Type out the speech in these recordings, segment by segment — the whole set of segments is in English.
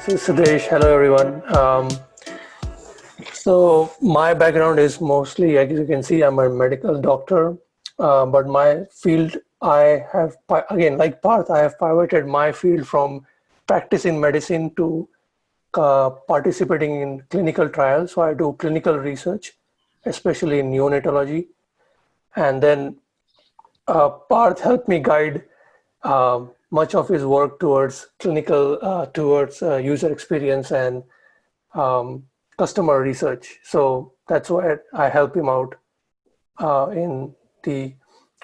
This is Siddesh. Hello, everyone. So my background is mostly, as you can see, I'm a medical doctor, but my field, again, like Parth, I have pivoted my field from practicing medicine to participating in clinical trials. So I do clinical research, especially in neonatology. And then Parth helped me guide much of his work towards towards user experience and um, customer research. So that's why I help him out in the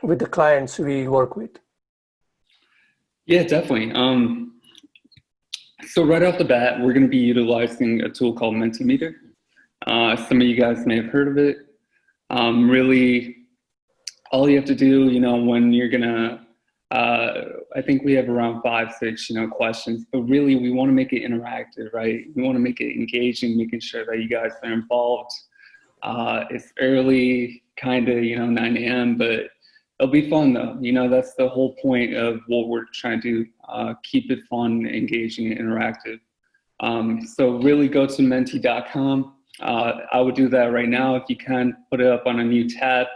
with the clients we work with. Yeah, definitely. So right off the bat, we're going to be utilizing a tool called Mentimeter. Some of you guys may have heard of it. Really, all you have to do, when you're gonna, I think we have around 5, 6, questions, but really we want to make it interactive, right? We want to make it engaging, making sure that you guys are involved. It's early, kind of, 9 a.m., but it'll be fun though. That's the whole point of what we're trying to do, keep it fun, engaging, and interactive. So really go to menti.com. I would do that right now. If you can, put it up on a new tab,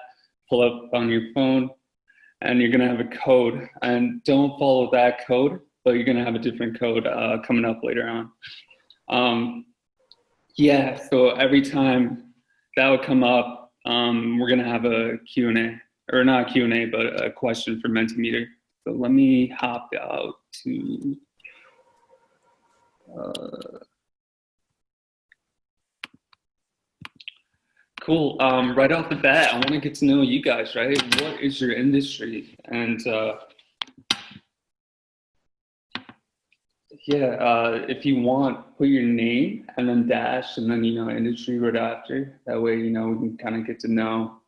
pull up on your phone, and you're gonna have a code. And don't follow that code, but you're gonna have a different code coming up later on. Yeah, so every time that would come up, we're gonna have a Q&A, or not a Q&A, but a question for Mentimeter. So let me hop out to, cool. Right off the bat, I want to get to know you guys, right? What is your industry? And if you want, put your name and then dash and then, industry right after. That way, we can kind of get to know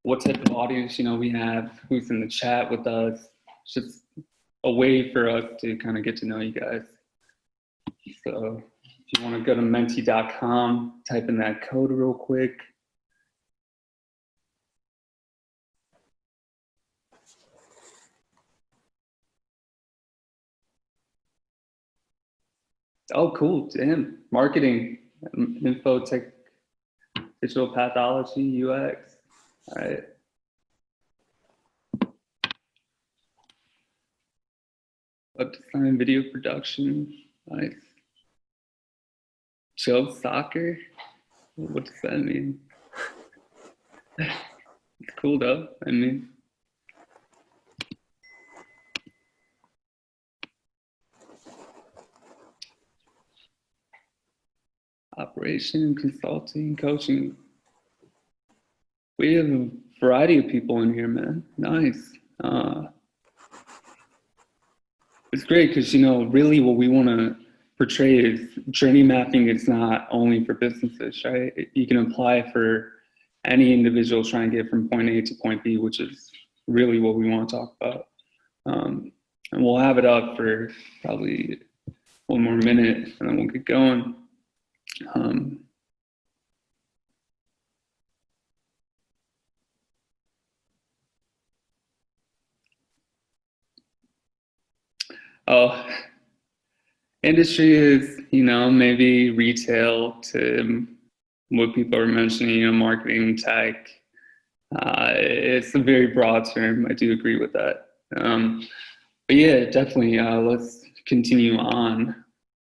what type of audience, we have, who's in the chat with us. It's just a way for us to kind of get to know you guys. So if you want to go to menti.com, type in that code real quick. Oh, cool. Damn. Marketing, info, tech, digital pathology, UX. All right. Web design, video production. Nice. Joe soccer. What does that mean? It's cool though. I mean, operation, consulting, coaching. We have a variety of people in here, man. Nice. It's great because, really what we want to portray is journey mapping. It's not only for businesses, right? You can apply for any individual trying to get from point A to point B, which is really what we want to talk about. And we'll have it up for probably one more minute and then we'll get going. Industry is, maybe retail to what people are mentioning, marketing, tech. It's a very broad term. I do agree with that. But yeah, definitely, let's continue on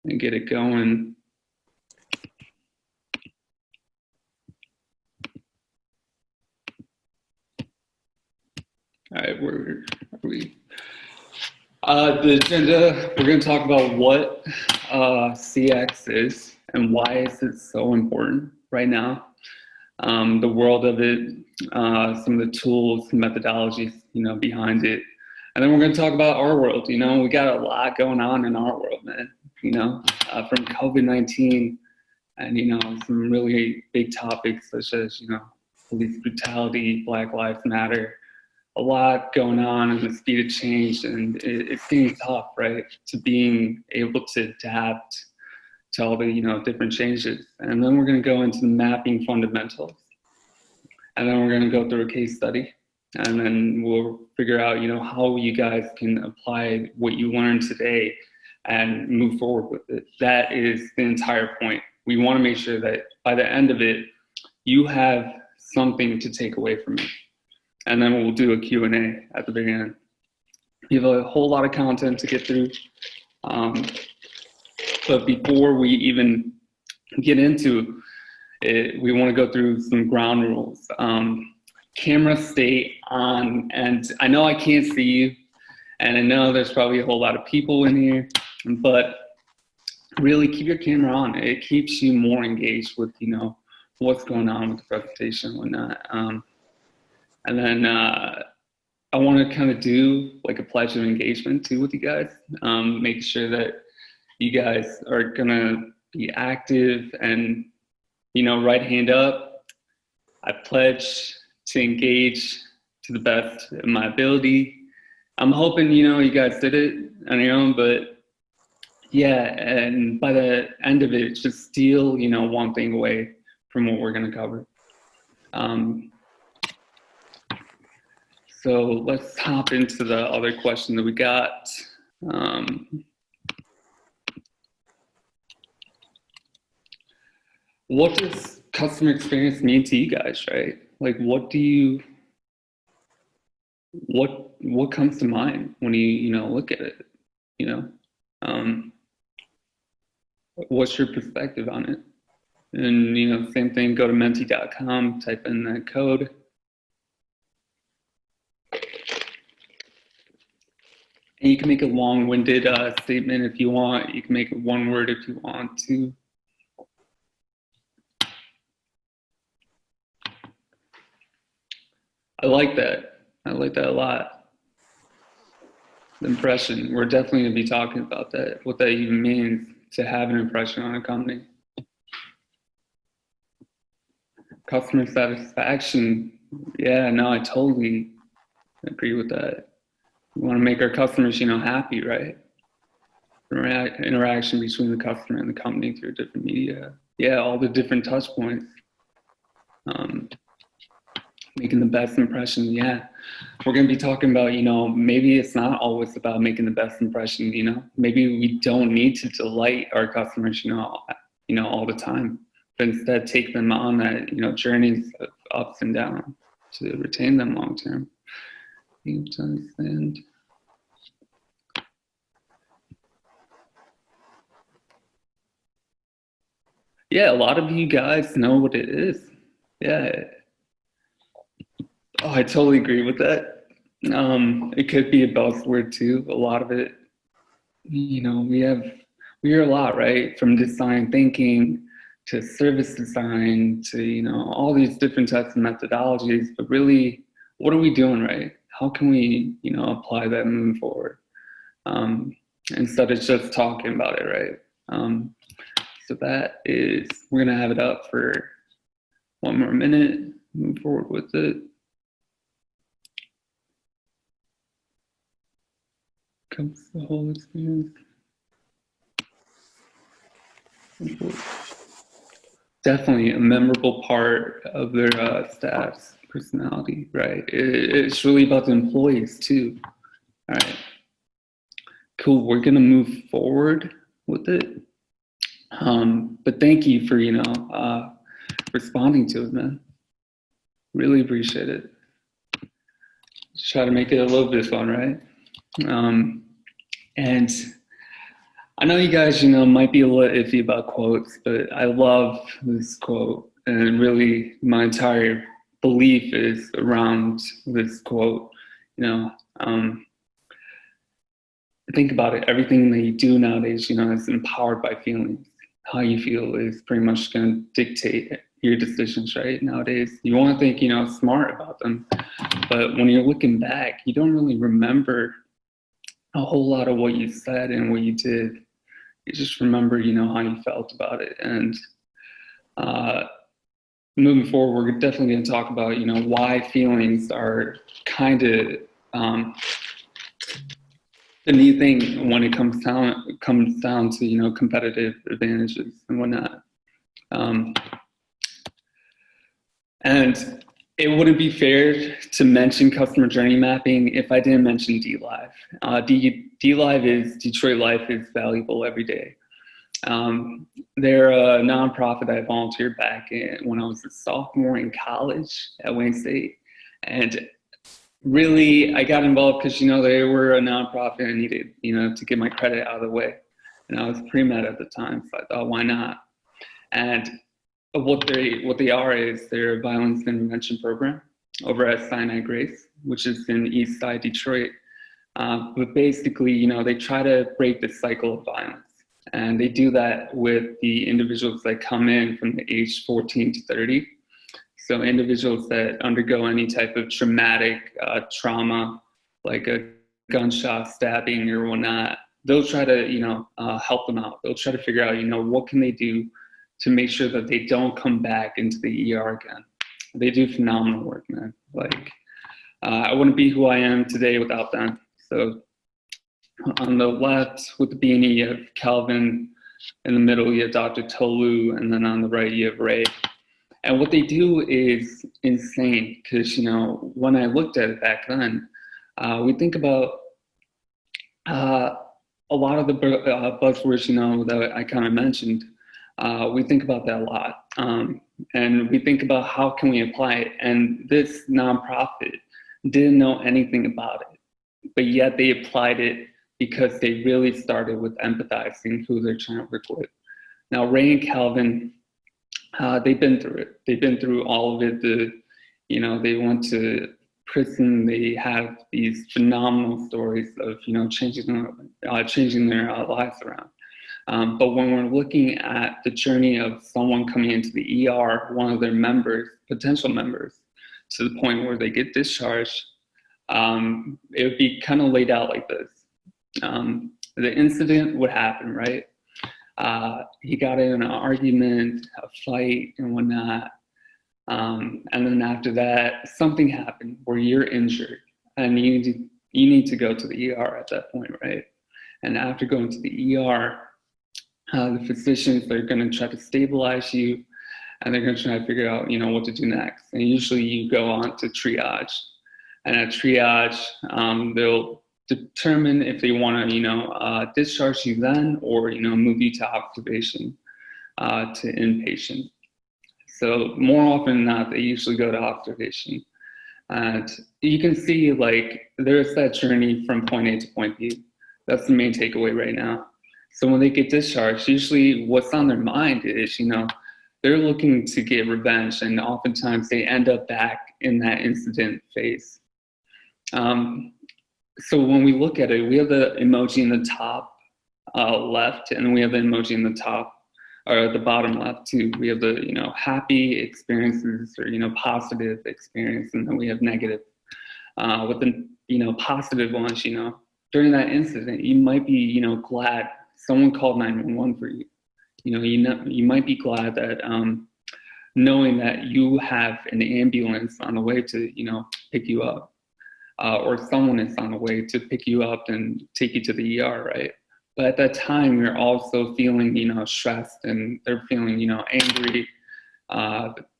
and get it going. All right, where are we? The agenda, we're going to talk about what CX is and why is it so important right now. The world of it, some of the tools, methodologies, behind it. And then we're going to talk about our world. We got a lot going on in our world, man, from COVID-19 and, some really big topics such as, police brutality, Black Lives Matter. A lot going on and the speed of change, and it's getting tough, right? To being able to adapt to all the different changes. And then we're going to go into the mapping fundamentals, and then we're going to go through a case study, and then we'll figure out how you guys can apply what you learned today and move forward with it. That is the entire point. We want to make sure that by the end of it, you have something to take away from it. And then we'll do a Q&A at the very end. We have a whole lot of content to get through. But before we even get into it, we want to go through some ground rules. Camera stay on, and I know I can't see you, and I know there's probably a whole lot of people in here, but really keep your camera on. It keeps you more engaged with, you know, what's going on with the presentation and whatnot. And then I want to kind of do like a pledge of engagement too with you guys, making sure that you guys are gonna be active and, you know, right hand up. I pledge to engage to the best of my ability. I'm hoping, you know, you guys did it on your own, but yeah, and by the end of it, just steal, you know, one thing away from what we're gonna cover. So let's hop into the other question that we got. What does customer experience mean to you guys, right? Like, what comes to mind when you know, look at it, you know? What's your perspective on it? And, you know, same thing, go to menti.com, type in that code. And you can make a long-winded statement if you want. You can make it one word if you want to. I like that. I like that a lot. The impression. We're definitely going to be talking about that, what that even means to have an impression on a company. Customer satisfaction. Yeah, no, I totally agree with that. We want to make our customers, you know, happy, right? Interaction between the customer and the company through different media. Yeah, all the different touch points. Making the best impression. Yeah, we're going to be talking about, you know, maybe it's not always about making the best impression, you know, maybe we don't need to delight our customers, you know, all the time, but instead take them on that, you know, journeys of ups and downs to retain them long term. You understand? Yeah, a lot of you guys know what it is. Yeah. Oh, I totally agree with that. It could be a buzzword too. A lot of it, you know, we hear a lot, right? From design thinking to service design to, you know, all these different types of methodologies. But really, what are we doing, right? How can we, you know, apply that moving forward? Instead of just talking about it, right? So that is, we're gonna have it up for one more minute, move forward with it. Comes the whole experience. Definitely a memorable part of their staff's personality, right? It's really about the employees too. All right, cool. We're gonna move forward with it. But thank you for, you know, responding to it, man. Really appreciate it. Just try to make it a little bit fun, right? And I know you guys, you know, might be a little iffy about quotes, but I love this quote, and really my entire belief is around this quote. You know, think about it. Everything that you do nowadays, you know, is empowered by feelings. How you feel is pretty much going to dictate your decisions, right? Nowadays, you want to think, you know, smart about them, but when you're looking back, you don't really remember a whole lot of what you said and what you did. You just remember, you know, how you felt about it. And moving forward, we're definitely going to talk about, you know, why feelings are kind of the new thing when it comes down to, you know, competitive advantages and whatnot. And It wouldn't be fair to mention customer journey mapping if I didn't mention DLive. DLive is Detroit Life is Valuable Every Day. They're a nonprofit I volunteered back in when I was a sophomore in college at Wayne State. And really, I got involved because, they were a nonprofit. I needed, to get my credit out of the way. And I was pre-med at the time, so I thought, why not? And what they are is they're a violence intervention program over at Sinai Grace, which is in East Side Detroit. But basically, they try to break the cycle of violence. And they do that with the individuals that come in from the age 14 to 30. So individuals that undergo any type of traumatic trauma, like a gunshot, stabbing, or whatnot, they'll try to, help them out. They'll try to figure out, what can they do to make sure that they don't come back into the ER again. They do phenomenal work, man. Like, I wouldn't be who I am today without them. So on the left with the beanie, you have Calvin. In the middle, you have Dr. Tolu. And then on the right, you have Ray. And what they do is insane because, when I looked at it back then, we think about a lot of the buzzwords, that I kind of mentioned. We think about that a lot. And we think about how can we apply it. And this nonprofit didn't know anything about it, but yet they applied it because they really started with empathizing who they're trying to work with. Now, Ray and Calvin, they've been through it. They've been through all of it. They went to prison. They have these phenomenal stories of, changing their lives around. But when we're looking at the journey of someone coming into the ER, one of their members, potential members, to the point where they get discharged, it would be kind of laid out like this. The incident would happen, right? He got in an argument, a fight, and whatnot. And then after that, something happened where you're injured, and you need to go to the ER at that point, right? And after going to the ER, the physicians, they're going to try to stabilize you, and they're going to try to figure out, what to do next. And usually you go on to triage. And at triage, they'll determine if they want to, discharge you then or, move you to observation, to inpatient. So more often than not, they usually go to observation. And you can see, like, there's that journey from point A to point B. That's the main takeaway right now. So when they get discharged, usually what's on their mind is, they're looking to get revenge, and oftentimes they end up back in that incident phase. So when we look at it, we have the emoji in the top left, and then we have the emoji in the top, or the bottom left too. We have the, happy experiences or, positive experience, and then we have negative. With the, positive ones, during that incident, you might be, glad someone called 911 for you. You might be glad that knowing that you have an ambulance on the way to, pick you up, or someone is on the way to pick you up and take you to the ER, right? But at that time, you're also feeling, stressed, and they're feeling, angry.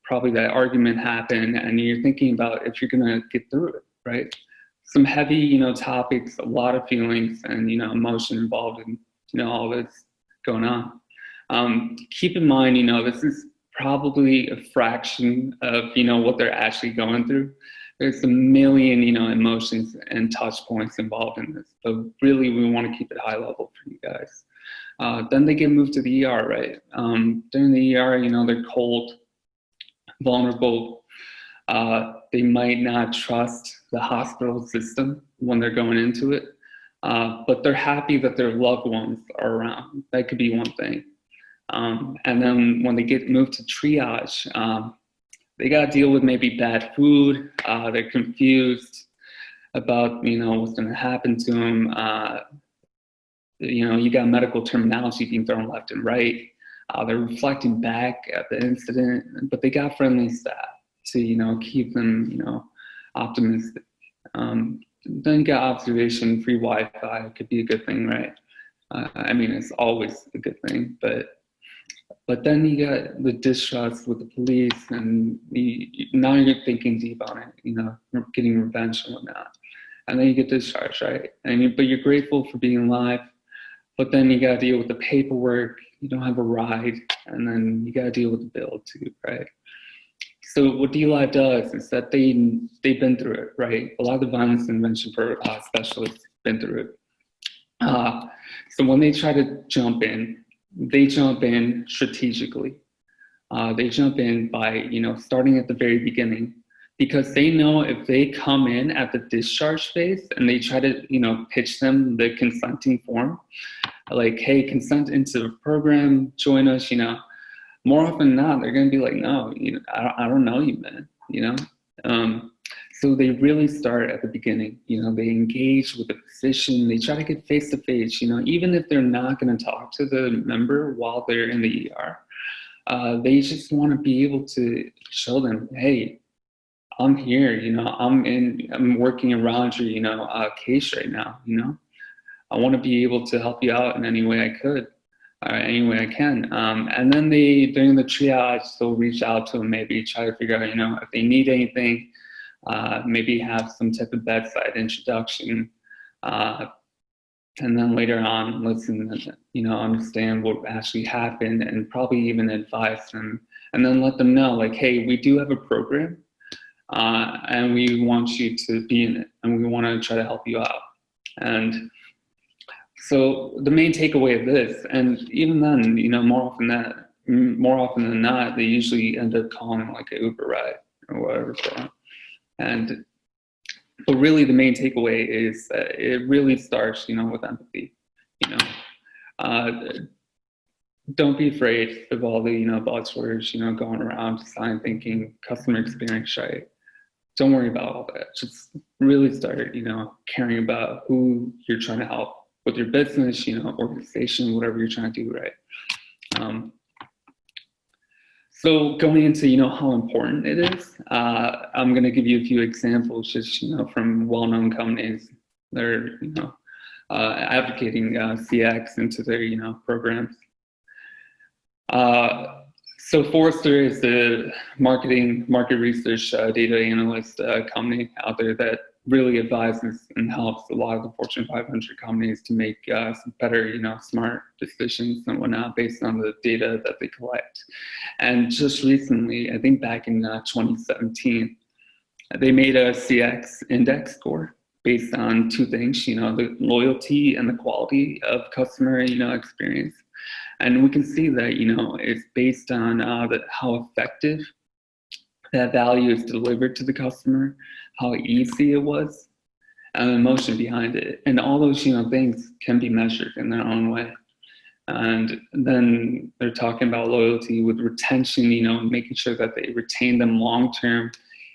Probably that argument happened, and you're thinking about if you're gonna get through it, right? Some heavy, topics, a lot of feelings, and emotion involved in, all this going on. Keep in mind, this is probably a fraction of, what they're actually going through. There's a million, emotions and touch points involved in this, but really we want to keep it high level for you guys. Then they get moved to the ER, right? During the ER, they're cold, vulnerable. They might not trust the hospital system when they're going into it, but they're happy that their loved ones are around. That could be one thing. And then when they get moved to triage, they got to deal with maybe bad food. They're confused about, what's going to happen to them. You got medical terminology being thrown left and right. They're reflecting back at the incident, but they got friendly staff to, keep them, optimistic. Then you got observation, free Wi-Fi could be a good thing, right? I mean, it's always a good thing, but But then you got the distrust with the police, and now you're thinking deep on it, you know, getting revenge and whatnot. And then you get discharged, right? But you're grateful for being alive. But then you got to deal with the paperwork. You don't have a ride, and then you got to deal with the bill too, right? So what DLive does is that they've been through it, right? A lot of the violence intervention for specialists been through it. So when they try to jump in, they jump in strategically. They jump in by, you know, starting at the very beginning, because they know if they come in at the discharge phase and they try to, you know, pitch them the consenting form, like, hey, consent into the program, join us, you know, more often than not, they're going to be like, no, you know, I don't know you, man, you know? So they really start at the beginning, you know, they engage with the physician, they try to get face to face, you know, even if they're not going to talk to the member while they're in the ER, they just want to be able to show them, hey, I'm here, you know, I'm working around your, you know, case right now, you know, I want to be able to help you out in any way I could. Any way I can. And then during the triage, they'll reach out to them, maybe try to figure out, you know, if they need anything, maybe have some type of bedside introduction. And then later on, listen, you know, understand what actually happened and probably even advise them. And then let them know, like, hey, we do have a program and we want you to be in it and we want to try to help you out. And so the main takeaway of this, and even then, you know, more often than not, they usually end up calling like an Uber ride or whatever for them. But really, the main takeaway is that it really starts, you know, with empathy. You know, don't be afraid of all the, you know, buzzwords, you know, going around design thinking, customer experience, right? Don't worry about all that. Just really start, you know, caring about who you're trying to help with your business, you know, organization, whatever you're trying to do, right? So going into, you know, how important it is, I'm going to give you a few examples, just, you know, from well-known companies that are, you know, advocating CX into their, you know, programs. So Forrester is the market research data analyst company out there that really advises and helps a lot of the Fortune 500 companies to make some better, you know, smart decisions and whatnot based on the data that they collect. And just recently, I think back in 2017, they made a CX index score based on two things, you know, the loyalty and the quality of customer, you know, experience. And we can see that, you know, it's based on how effective that value is delivered to the customer, how easy it was, and the emotion behind it. And all those, you know, things can be measured in their own way. And then they're talking about loyalty with retention, you know, making sure that they retain them long-term,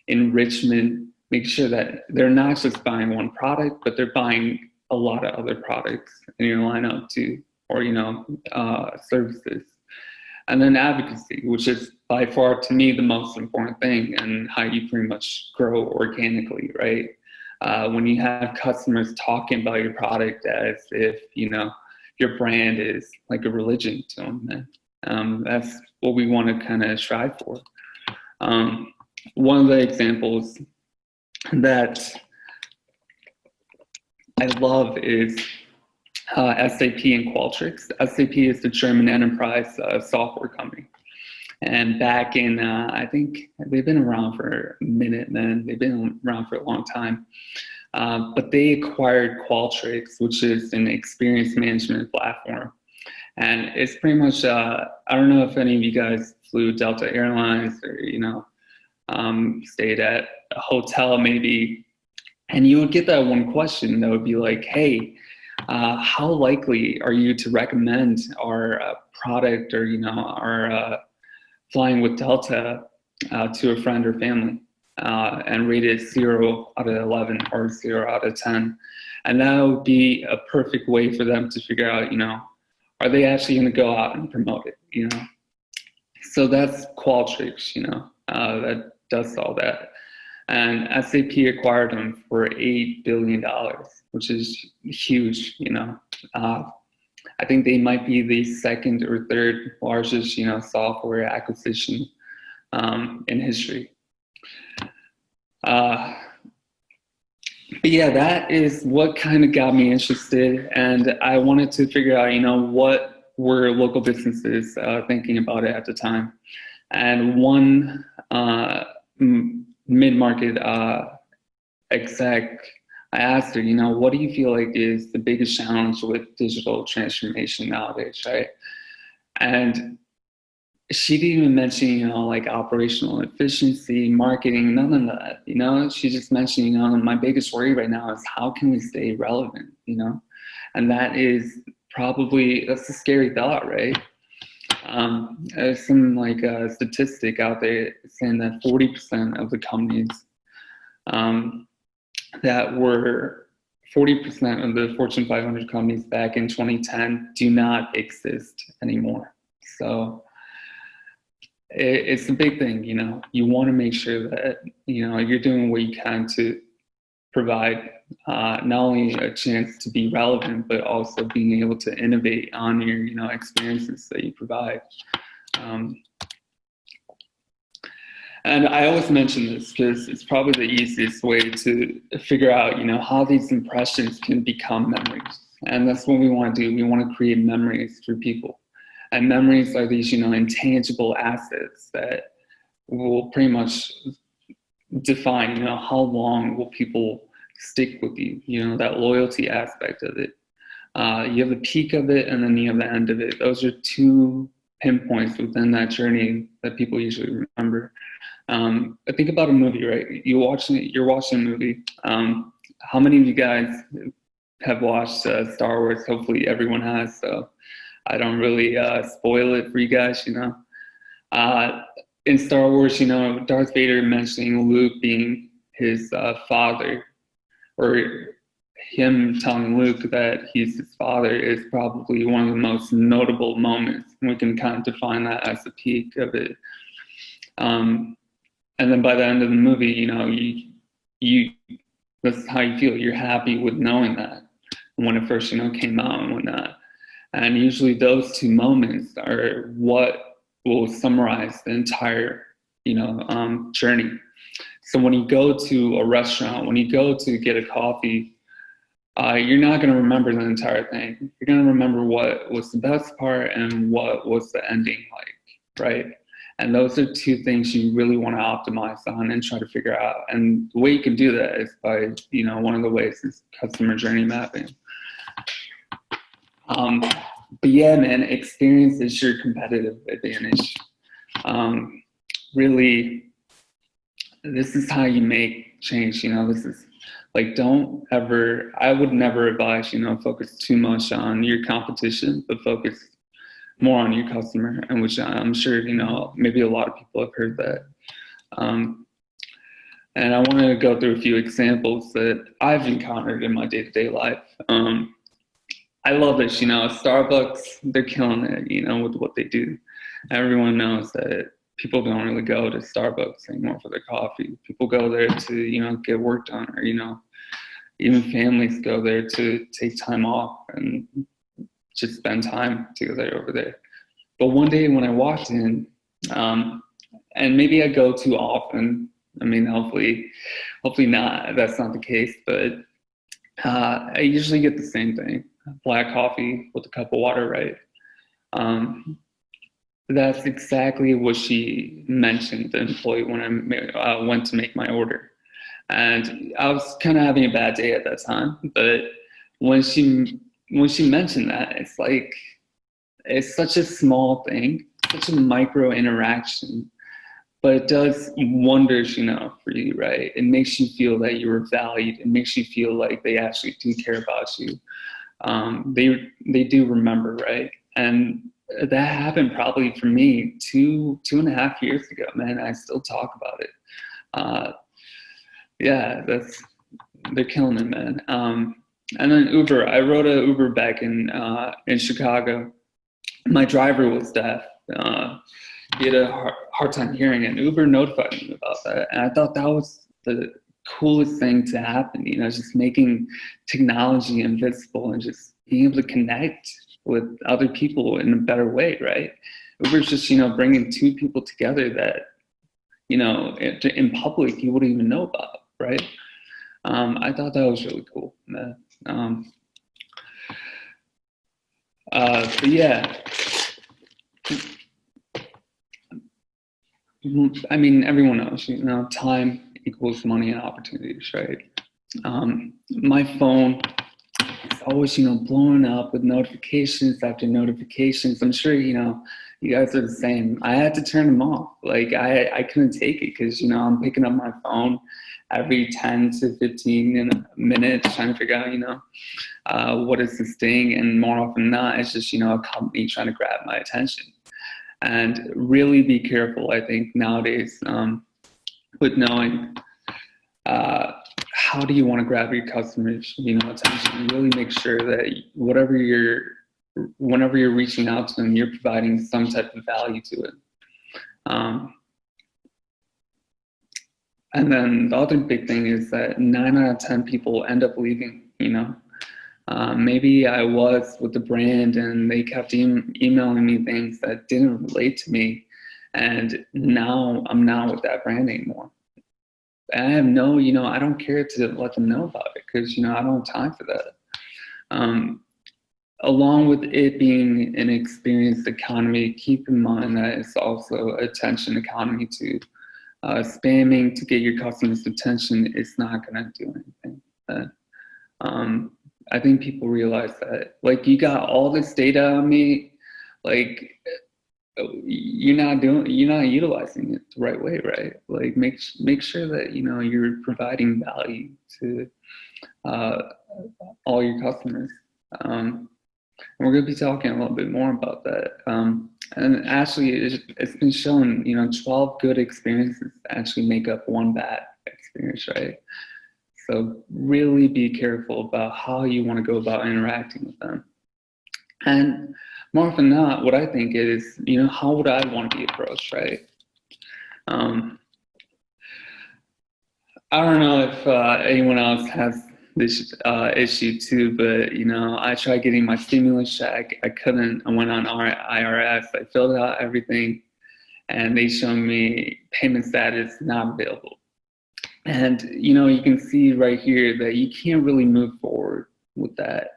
enrichment, make sure that they're not just buying one product, but they're buying a lot of other products in your lineup too, or, you know, services. And then advocacy, which is by far, to me, the most important thing, and how you pretty much grow organically, right? When you have customers talking about your product as if, you know, your brand is like a religion to them, that's what we want to kind of strive for. One of the examples that I love is SAP and Qualtrics. SAP is the German enterprise software company. And back in, I think they've been around for a minute, man. They've been around for a long time. But they acquired Qualtrics, which is an experience management platform. And it's pretty much, I don't know if any of you guys flew Delta Airlines or, you know, stayed at a hotel maybe, and you would get that one question that would be like, hey, how likely are you to recommend our product or, you know, our flying with Delta to a friend or family, and rate it 0 out of 11 or 0 out of 10? And that would be a perfect way for them to figure out, you know, are they actually going to go out and promote it, you know? So that's Qualtrics, you know, that does all that. And SAP acquired them for $8 billion, which is huge, you know. I think they might be the second or third largest, software acquisition in history. But yeah, that is what kind of got me interested, and I wanted to figure out, what were local businesses thinking about it at the time. And one mid-market exec, I asked her, what do you feel like is the biggest challenge with digital transformation nowadays, right? And she didn't even mention, like operational efficiency, marketing, none of that, she just mentioned, my biggest worry right now is how can we stay relevant, and that's a scary thought, right? There's some like statistic out there saying that 40% of the companies that were 40% of the Fortune 500 companies back in 2010 do not exist anymore. So it's a big thing, you want to make sure that, you're doing what you can to provide not only a chance to be relevant, but also being able to innovate on your, experiences that you provide. And I always mention this because it's probably the easiest way to figure out, how these impressions can become memories. And that's what we want to do. We want to create memories for people. And memories are these, intangible assets that will pretty much define, how long will people stick with you, that loyalty aspect of it. You have the peak of it and then you have the end of it. Those are two pinpoints within that journey that people usually remember. Think about a movie, right? You're watching a movie. How many of you guys have watched Star Wars? Hopefully everyone has, so I don't really spoil it for you guys, in Star Wars, Darth Vader mentioning Luke being his father, or him telling Luke that he's his father, is probably one of the most notable moments. We can kind of define that as the peak of it. And then by the end of the movie, you that's how you feel. You're happy with knowing that when it first, came out and whatnot. And usually those two moments are what will summarize the entire, journey. So when you go to a restaurant, when you go to get a coffee, you're not going to remember the entire thing. You're going to remember what was the best part and what was the ending like, right? And those are two things you really want to optimize on and try to figure out. And the way you can do that is by, one of the ways is customer journey mapping. But yeah, man, experience is your competitive advantage. Really, this is how you make change. This is like, I would never advise, focus too much on your competition, but focus more on your customer, and which I'm sure, maybe a lot of people have heard that. And I want to go through a few examples that I've encountered in my day-to-day life. I love this, Starbucks, they're killing it, with what they do. Everyone knows that people don't really go to Starbucks anymore for their coffee. People go there to, get work done, or, even families go there to take time off and just spend time together over there. But one day when I walked in, and maybe I go too often, I mean, hopefully not, that's not the case, but I usually get the same thing. Black coffee with a cup of water, right? That's exactly what she mentioned, the employee, when I went to make my order. And I was kind of having a bad day at that time, but when she mentioned that, it's like, it's such a small thing, such a micro interaction, but it does wonders, for you, right? It makes you feel that you're valued. It makes you feel like they actually do care about you. They do remember, right? And that happened probably for me two and a half years ago, man. I still talk about it. Yeah, they're killing it, man. And then Uber, I rode a Uber back in Chicago. My driver was deaf. He had a hard time hearing, and Uber notified me about that. And I thought that was the coolest thing to happen, just making technology invisible and just being able to connect with other people in a better way, right? Uber's just, bringing two people together that, in public you wouldn't even know about, right? I thought that was really cool. But yeah, I mean, everyone knows, time equals money and opportunities, right? My phone is always, blowing up with notifications after notifications. I'm sure, you guys are the same. I had to turn them off. Like I couldn't take it because, I'm picking up my phone every 10 to 15 minutes trying to figure out, what is this thing? And more often than not, it's just, a company trying to grab my attention. And really be careful, I think, nowadays, with knowing how do you want to grab your customers, attention. Really make sure that whenever you're reaching out to them, you're providing some type of value to it. And then the other big thing is that 9 out of 10 people end up leaving, maybe I was with the brand and they kept emailing me things that didn't relate to me. And now I'm not with that brand anymore. And I have I don't care to let them know about it because, I don't have time for that. Along with it being an experienced economy, keep in mind that it's also an attention economy too. Spamming to get your customers' attention is not going to do anything. I think people realize that, like, you got all this data on me, like, you're not utilizing it the right way, right? Like, make sure that you're providing value to all your customers. And we're going to be talking a little bit more about that. And actually, it's been shown, 12 good experiences actually make up one bad experience, right? So really be careful about how you want to go about interacting with them. And more often than not, what I think is, how would I want to be approached, right? I don't know if anyone else has this issue too, but I tried getting my stimulus check. I couldn't. I went on IRS. I filled out everything, and they showed me payment status not available. And you can see right here that you can't really move forward with that.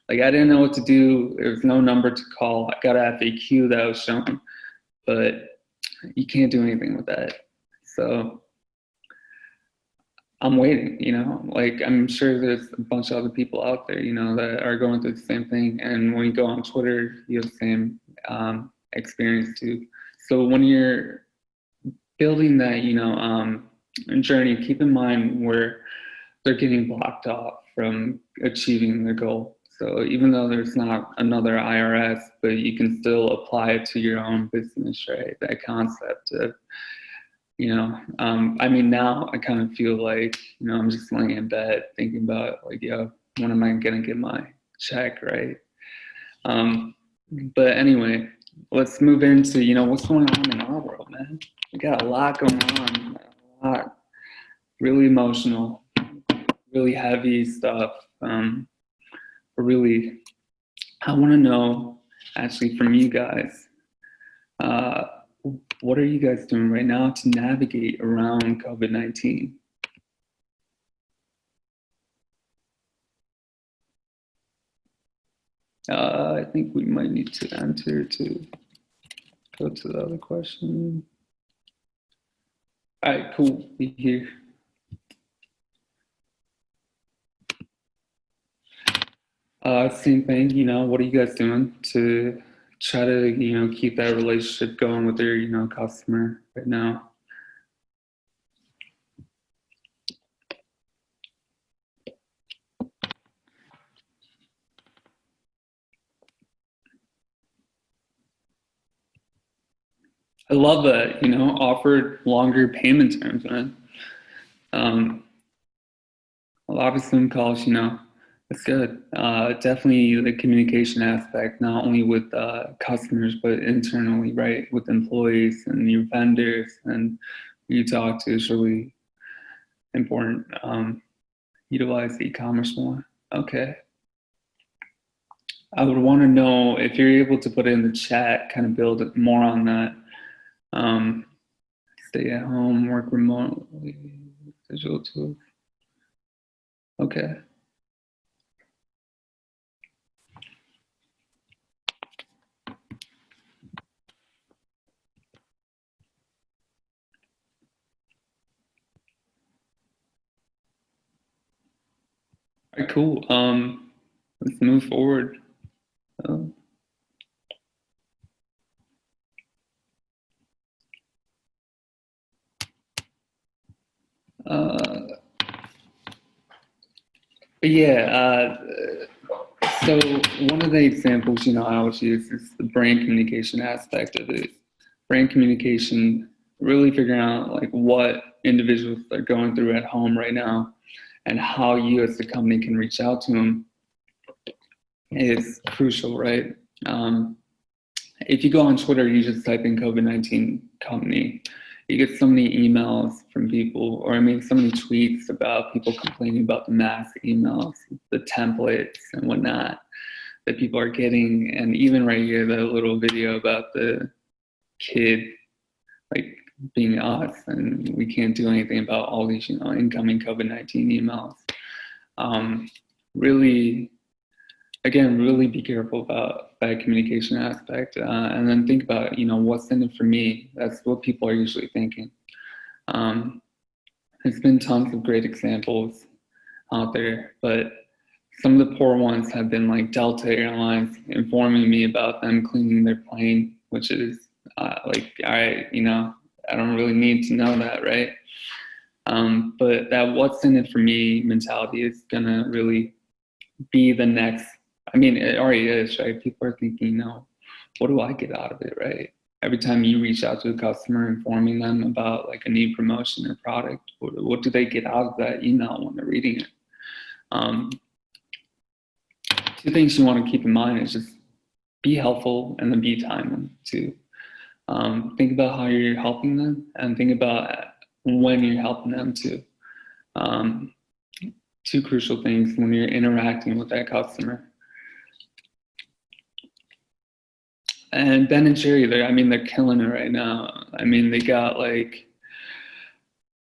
Like, I didn't know what to do. There was no number to call. I got an FAQ that was shown, but you can't do anything with that. So I'm waiting, like, I'm sure there's a bunch of other people out there, that are going through the same thing. And when you go on Twitter, you have the same experience too. So when you're building that, journey, keep in mind where they're getting blocked off from achieving their goal. So even though there's not another IRS, but you can still apply it to your own business, right? That concept of, I mean, now I kind of feel like, I'm just laying in bed thinking about, like, when am I going to get my check, right? But anyway, let's move into, what's going on in our world, man. We got a lot going on, a lot, really emotional, really heavy stuff. But really, I want to know, actually, from you guys, what are you guys doing right now to navigate around COVID-19? I think we might need to enter to go to the other question. All right, cool. We here. Same thing. What are you guys doing to try to keep that relationship going with your customer right now? I love that, offered longer payment terms, man. A lot of Zoom calls, it's good. Definitely the communication aspect, not only with customers, but internally, right? With employees and your vendors and who you talk to is really important. Utilize e-commerce more. Okay. I would want to know if you're able to put it in the chat, kind of build more on that. Stay at home, work remotely, digital tools. Okay. All right, cool. Let's move forward. So one of the examples, I always use is the brand communication aspect of it. Brand communication, really figuring out like what individuals are going through at home right now and how you as the company can reach out to them is crucial, right? If you go on Twitter, you just type in COVID-19 company, you get so many emails from people, or so many tweets about people complaining about the mass emails, the templates and whatnot that people are getting. And even right here, the little video about the kid like being us, and we can't do anything about all these, incoming COVID-19 emails. Really, again, really be careful about that communication aspect, and then think about, what's in it for me. That's what people are usually thinking. There's been tons of great examples out there, but some of the poor ones have been like Delta Airlines informing me about them cleaning their plane, which is I don't really need to know that, right? But that what's in it for me mentality is gonna really be the next. It already is, right? People are thinking, what do I get out of it, right? Every time you reach out to a customer informing them about like a new promotion or product, what do they get out of that email when they're reading it? Two things you want to keep in mind is just be helpful and then be timely too. Think about how you're helping them and think about when you're helping them too. Two crucial things when you're interacting with that customer. And Ben and Jerry, they're killing it right now. They got like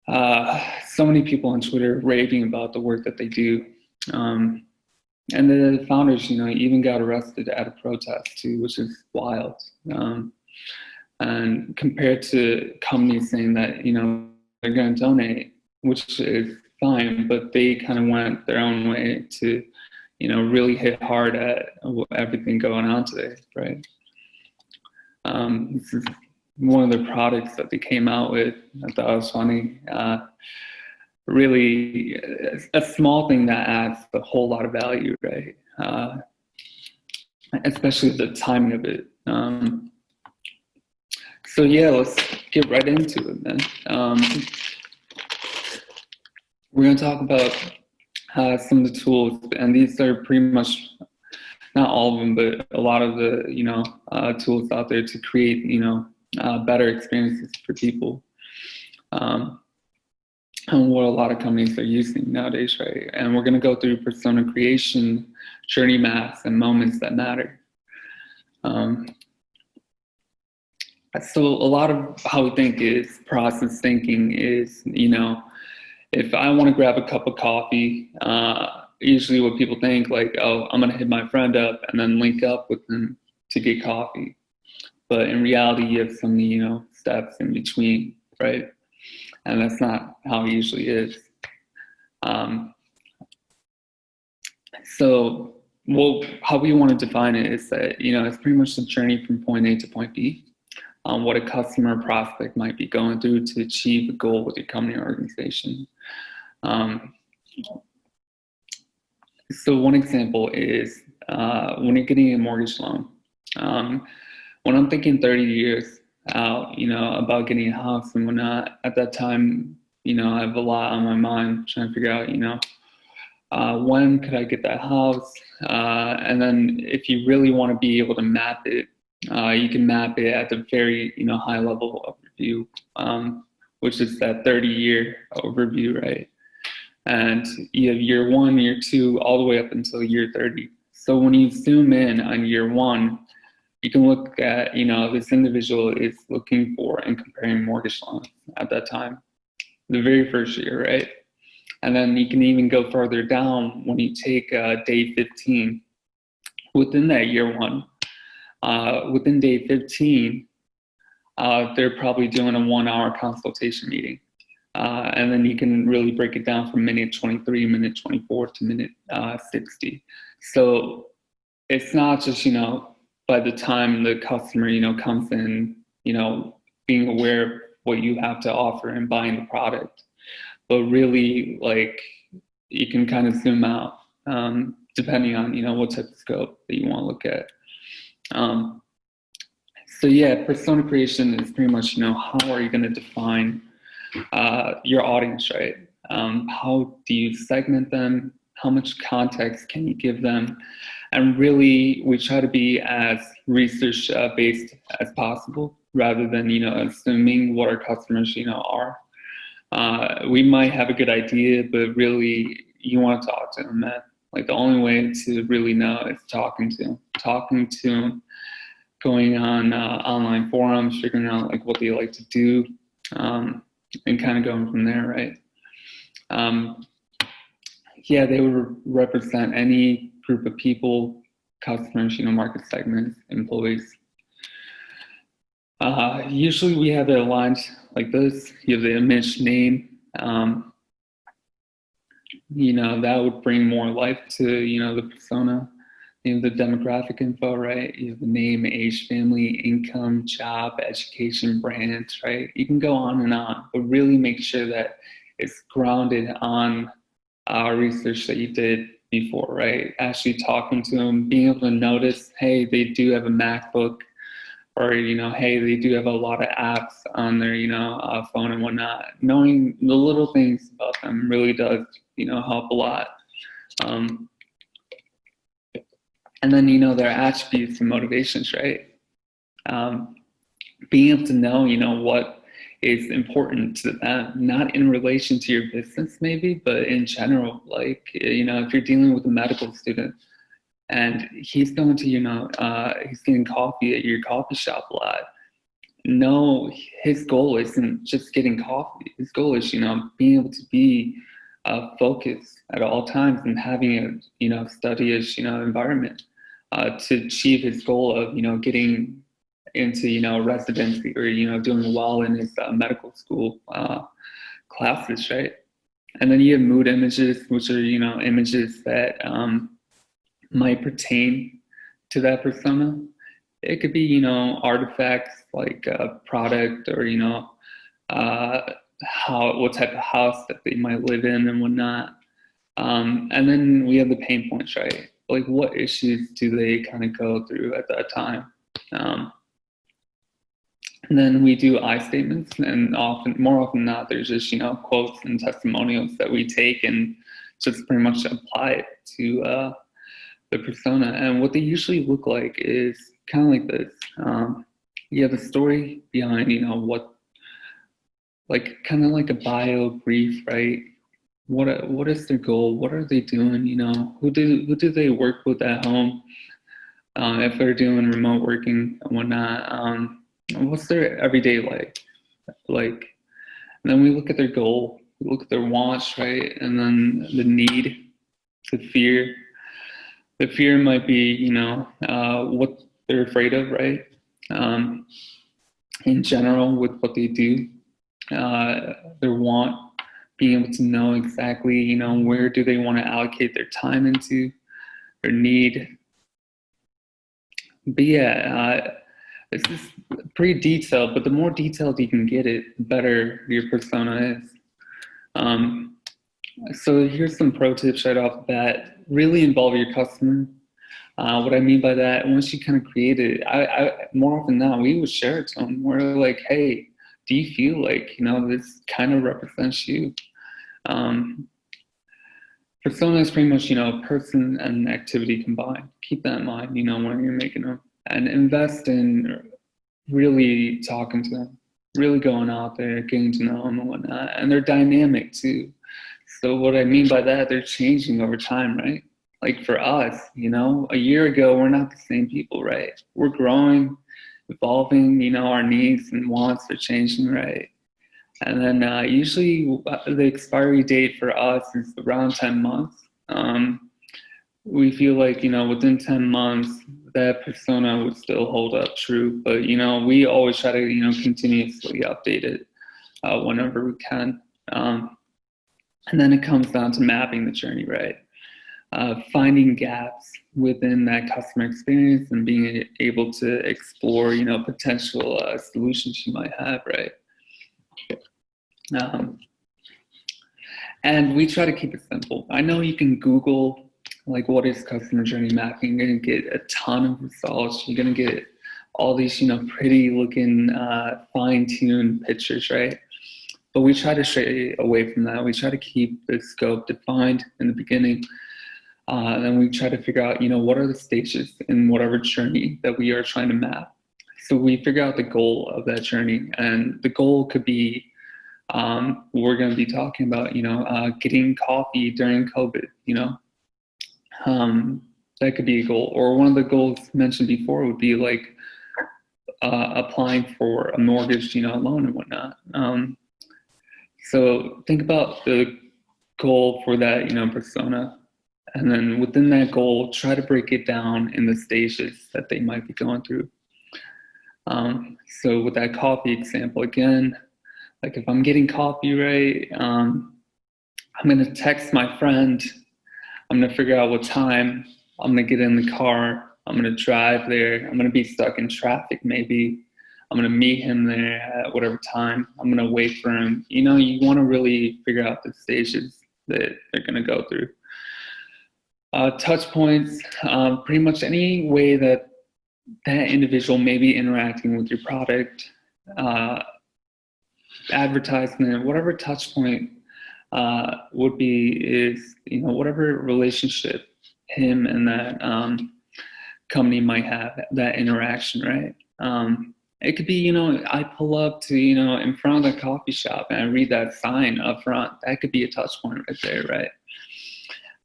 so many people on Twitter raving about the work that they do. And the founders, even got arrested at a protest too, which is wild. And compared to companies saying that, they're going to donate, which is fine, but they kind of went their own way to, really hit hard at everything going on today, right? This is one of the products that they came out with. I thought it was funny. Really, a small thing that adds a whole lot of value, right? Especially the timing of it. So yeah, let's get right into it, then. We're going to talk about some of the tools, and these are pretty much, not all of them, but a lot of the tools out there to create better experiences for people, and what a lot of companies are using nowadays, right? And we're going to go through persona creation, journey maps, and moments that matter. So a lot of how we think is process thinking is, if I want to grab a cup of coffee, usually what people think like, oh, I'm going to hit my friend up and then link up with them to get coffee. But in reality, you have so many, steps in between, right? And that's not how it usually is. So how we want to define it is that, it's pretty much the journey from point A to point B. What a customer or prospect might be going through to achieve a goal with your company or organization. So one example is when you're getting a mortgage loan. When I'm thinking 30 years out, about getting a house and whatnot, at that time, I have a lot on my mind trying to figure out, when could I get that house? And then if you really want to be able to map it, you can map it at the very, high level overview, which is that 30-year overview, right? And you have year 1, year 2, all the way up until year 30. So when you zoom in on year one, you can look at, this individual is looking for and comparing mortgage loans at that time, the very first year, right? And then you can even go further down when you take day 15. Within that year one, within day 15, they're probably doing a 1 hour consultation meeting. And then you can really break it down from minute 23, minute 24 to minute 60. So it's not just, by the time the customer, comes in, being aware of what you have to offer and buying the product, but really like you can kind of zoom out depending on, what type of scope that you want to look at. So yeah, persona creation is pretty much, how are you going to define your audience, right? How do you segment them? How much context can you give them? And really, we try to be as research based as possible, rather than assuming what our customers are. We might have a good idea, but really, you want to talk to them, man. Like the only way to really know is talking to them, going on online forums, figuring out like what they like to do, and kind of going from there, right? Yeah, they would represent any group of people, customers, market segments, employees. Usually we have it aligned like this. You have the image, name. That would bring more life to, the persona. You have the demographic info, right? You have the name, age, family, income, job, education, brand, right? You can go on, but really make sure that it's grounded on research that you did before, right? Actually talking to them, being able to notice, hey, they do have a MacBook, or, hey, they do have a lot of apps on their, phone and whatnot. Knowing the little things about them really does, help a lot. And then, their attributes and motivations, right? Being able to know, what is important to them, not in relation to your business maybe, but in general. Like, if you're dealing with a medical student and he's going to, he's getting coffee at your coffee shop a lot, no, his goal isn't just getting coffee. His goal is, being able to be focused at all times and having a, study-ish, environment to achieve his goal of, getting into, residency or, doing well in his medical school classes, right? And then you have mood images, which are, images that might pertain to that persona. It could be, artifacts like a product or, what type of house that they might live in and whatnot. And then we have the pain points, right? Like what issues do they kind of go through at that time? And then we do I statements, and more often than not, there's just, quotes and testimonials that we take and just pretty much apply it to the persona. And what they usually look like is kind of like this. You have a story behind, what, like kind of like a bio brief, right? What is their goal? What are they doing? Who do they work with at home? If they're doing remote working and whatnot, what's their everyday like? And then we look at their goal, we look at their wants, right? And then the need, the fear. The fear might be, what they're afraid of, right? In general, with what they do, their want, being able to know exactly, where do they want to allocate their time into, their need. But yeah, this is pretty detailed, but the more detailed you can get it, the better your persona is. So here's some pro tips right off the bat. Really involve your customer. What I mean by that, once you kind of create it, I more often than not, we would share it to them. We're like, hey, do you feel like, this kind of represents you? Persona is pretty much, person and activity combined. Keep that in mind, when you're making them. And invest in really talking to them, really going out there, getting to know them and whatnot. And they're dynamic too. So what I mean by that, they're changing over time, right? like for us, a year ago, we're not the same people, right? We're growing, evolving, our needs and wants are changing, right? And then usually the expiry date for us is around 10 months. We feel like, within 10 months, that persona would still hold up true. But, we always try to, continuously update it whenever we can. And then it comes down to mapping the journey, right? Finding gaps within that customer experience and being able to explore, potential solutions you might have, right? And we try to keep it simple. I know you can Google like what is customer journey mapping. You're gonna get a ton of results. You're gonna get all these, pretty looking fine-tuned pictures, right? But we try to stray away from that. We try to keep the scope defined in the beginning. Then we try to figure out, what are the stages in whatever journey that we are trying to map. So we figure out the goal of that journey, and the goal could be we're going to be talking about, getting coffee during COVID, that could be a goal. Or one of the goals mentioned before would be like applying for a mortgage, loan and whatnot. So think about the goal for that, persona. And then within that goal, try to break it down in the stages that they might be going through. So with that coffee example, again, like if I'm getting coffee, right, I'm going to text my friend. I'm going to figure out what time. I'm going to get in the car. I'm going to drive there. I'm going to be stuck in traffic maybe. I'm going to meet him there at whatever time. I'm going to wait for him. You want to really figure out the stages that they're going to go through. Touch points, pretty much any way that that individual may be interacting with your product, advertisement, whatever touch point would be is, whatever relationship him and that company might have, that interaction, right? It could be, I pull up to, in front of the coffee shop and I read that sign up front. That could be a touch point right there, right?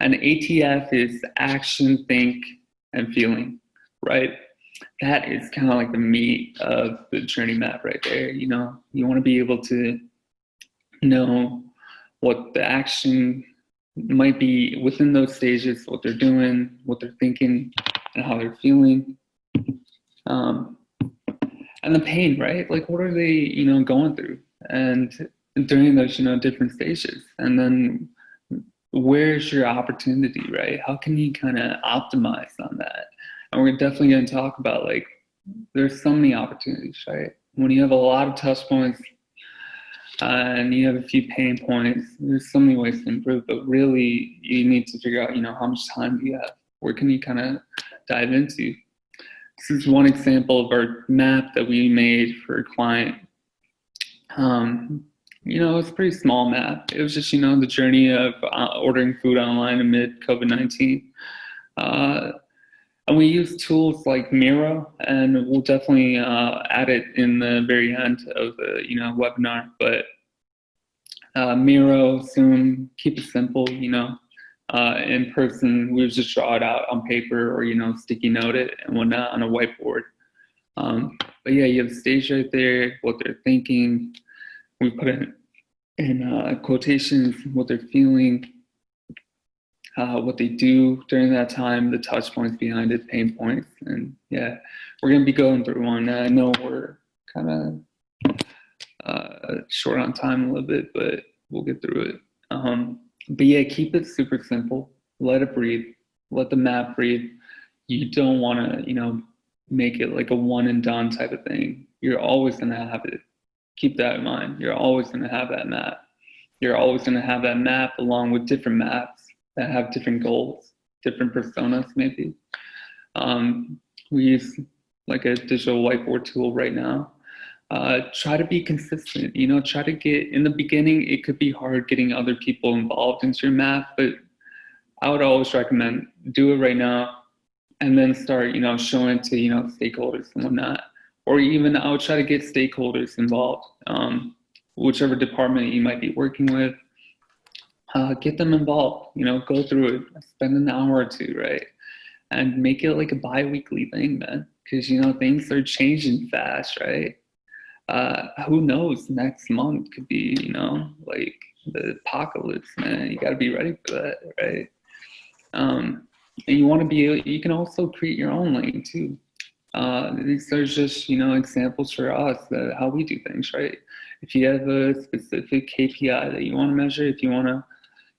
And ATF is action, think, and feeling, right? That is kind of like the meat of the journey map right there. You want to be able to know what the action might be within those stages, what they're doing, what they're thinking, and how they're feeling. And the pain, right? Like what are they, going through? And during those, different stages. And then where's your opportunity, right? How can you kind of optimize on that? And we're definitely going to talk about like, there's so many opportunities, right? When you have a lot of touch points and you have a few pain points, there's so many ways to improve, but really you need to figure out, how much time do you have? Where can you kind of dive into? This is one example of our map that we made for a client. It's a pretty small map. It was just, the journey of ordering food online amid COVID-19. And we use tools like Miro, and we'll definitely add it in the very end of the, webinar. But Miro, Zoom, keep it simple, in person, we would just draw it out on paper or, sticky note it and whatnot on a whiteboard. But yeah, you have the stage right there, what they're thinking. We put it in quotations, what they're feeling, what they do during that time, the touch points behind it, pain points. And yeah, we're going to be going through one. I know we're kind of short on time a little bit, but we'll get through it. But yeah, keep it super simple. Let it breathe. Let the map breathe. You don't want to, make it like a one and done type of thing. You're always going to have it. Keep that in mind. You're always going to have that map. You're always going to have that map along with different maps that have different goals, different personas maybe. We use like a digital whiteboard tool right now. Try to be consistent, try to get, in the beginning, it could be hard getting other people involved into your map, but I would always recommend do it right now and then start, showing to, stakeholders and whatnot. Or even I would try to get stakeholders involved, whichever department you might be working with. get them involved, go through it, spend an hour or two, right? And make it like a bi-weekly thing, man. Because, things are changing fast, right? Who knows, next month could be, like the apocalypse, man. You got to be ready for that, right? And you want to you can also create your own lane too. These are just, examples for us that how we do things, right? If you have a specific KPI that you want to measure, if you want to,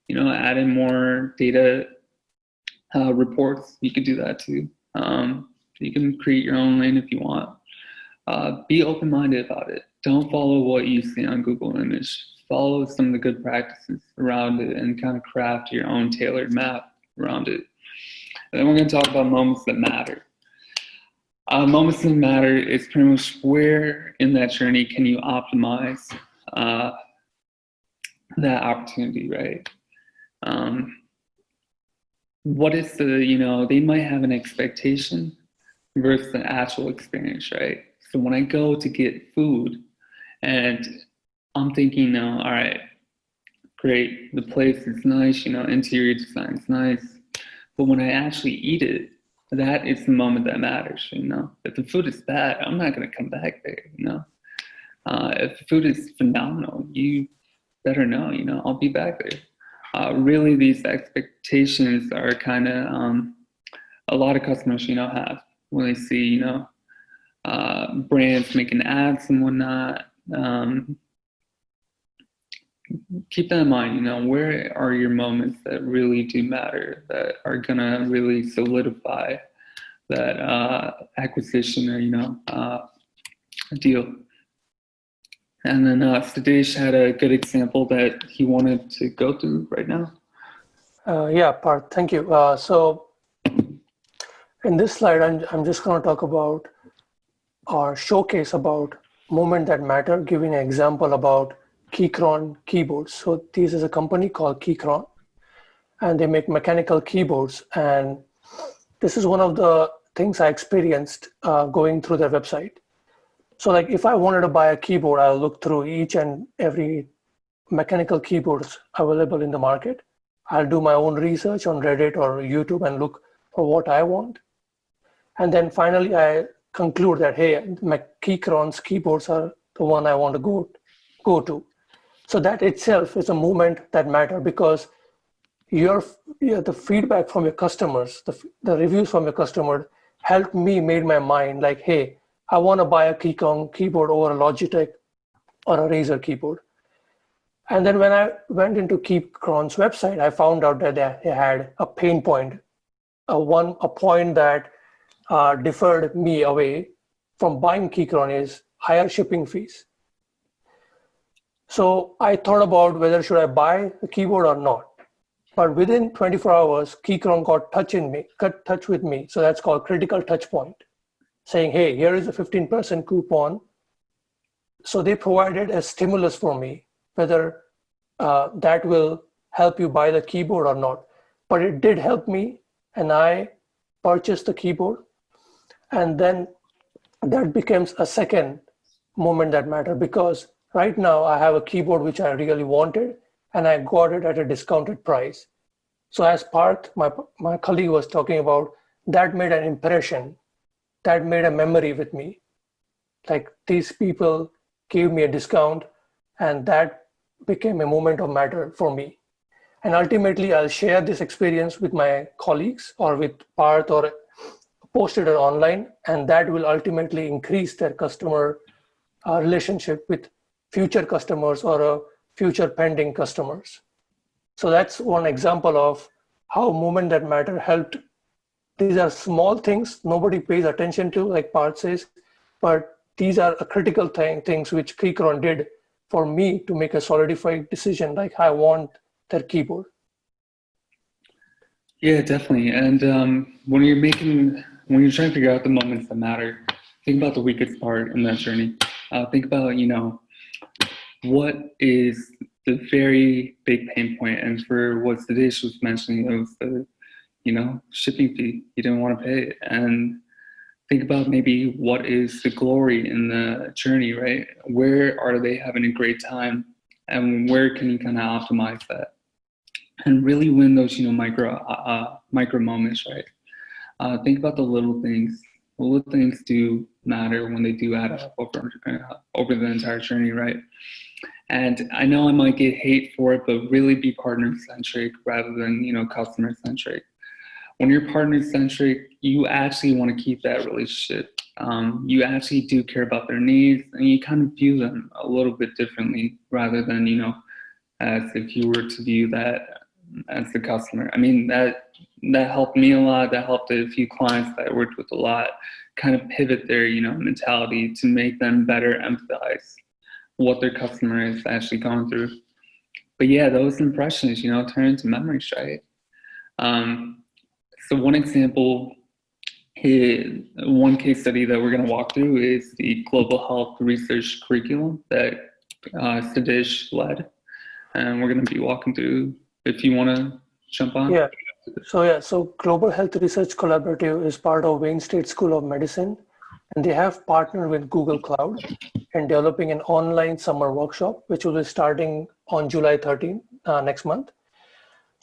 add in more data reports, you could do that too. You can create your own lane if you want. Be open-minded about it. Don't follow what you see on Google Image. Follow some of the good practices around it and kind of craft your own tailored map around it. And then we're going to talk about moments that matter. Moments that matter is pretty much where in that journey can you optimize that opportunity, right? What is they might have an expectation versus the actual experience, right? So when I go to get food and I'm thinking, all right, great, the place is nice, interior design is nice. But when I actually eat it, that is the moment that matters, If the food is bad, I'm not going to come back there, If the food is phenomenal, you better know, I'll be back there. Really, these expectations are kind of a lot of customers, have when they see, brands making ads and whatnot. Keep that in mind, where are your moments that really do matter, that are going to really solidify that acquisition or, deal. And then Sadesh had a good example that he wanted to go through right now. Yeah, Parth, thank you. So in this slide, I'm just going to talk about or showcase about moment that matter, giving an example about Keychron keyboards. So this is a company called Keychron, and they make mechanical keyboards. And this is one of the things I experienced going through their website. So like if I wanted to buy a keyboard, I'll look through each and every mechanical keyboards available in the market. I'll do my own research on Reddit or YouTube and look for what I want. And then finally, I conclude that, hey, Keychron's keyboards are the one I want to go to. So that itself is a movement that matters, because the feedback from your customers, the reviews from your customer helped me made my mind like, hey, I want to buy a Keychron keyboard over a Logitech or a Razer keyboard. And then when I went into Keychron's website, I found out that they had a pain point, a point that deferred me away from buying Keychron is higher shipping fees. So I thought about whether should I buy the keyboard or not. But within 24 hours, Keychron got touch with me. So that's called critical touch point, saying, hey, here is a 15% coupon. So they provided a stimulus for me, whether that will help you buy the keyboard or not. But it did help me, and I purchased the keyboard. And then that becomes a second moment that matters, because right now I have a keyboard which I really wanted, and I got it at a discounted price. So as Parth, my colleague was talking about, that made an impression, that made a memory with me. Like these people gave me a discount, and that became a moment of matter for me. And ultimately, I'll share this experience with my colleagues or with Parth or posted it online, and that will ultimately increase their customer relationship with future customers or future pending customers. So that's one example of how movement that matter helped. These are small things nobody pays attention to, like Parth says, but these are a critical things which Keychron did for me to make a solidified decision, like I want their keyboard. Yeah, definitely. And when you're trying to figure out the moments that matter, think about the weakest part in that journey. Think about, what is the very big pain point. And for what Sadesh was mentioning, it was the, shipping fee. You didn't want to pay it. And think about maybe what is the glory in the journey, right? Where are they having a great time? And where can you kind of optimize that? and really win those, micro moments, right? Think about the little things. The little things do matter when they do add up over the entire journey, right? And I know I might get hate for it, but really be partner centric rather than, customer centric. When you're partner centric, you actually want to keep that relationship. You actually do care about their needs, and you kind of view them a little bit differently rather than, as if you were to view that as the customer. I mean, that helped me a lot. That helped a few clients that I worked with a lot kind of pivot their, mentality to make them better empathize what their customer is actually going through. But yeah, those impressions, turn into memories, right? So one example, one case study that we're going to walk through is the global health research curriculum that Sadish led. And we're going to be walking through, if you want to jump on. Yeah. So Global Health Research Collaborative is part of Wayne State School of Medicine, and they have partnered with Google Cloud in developing an online summer workshop, which will be starting on July 13, next month.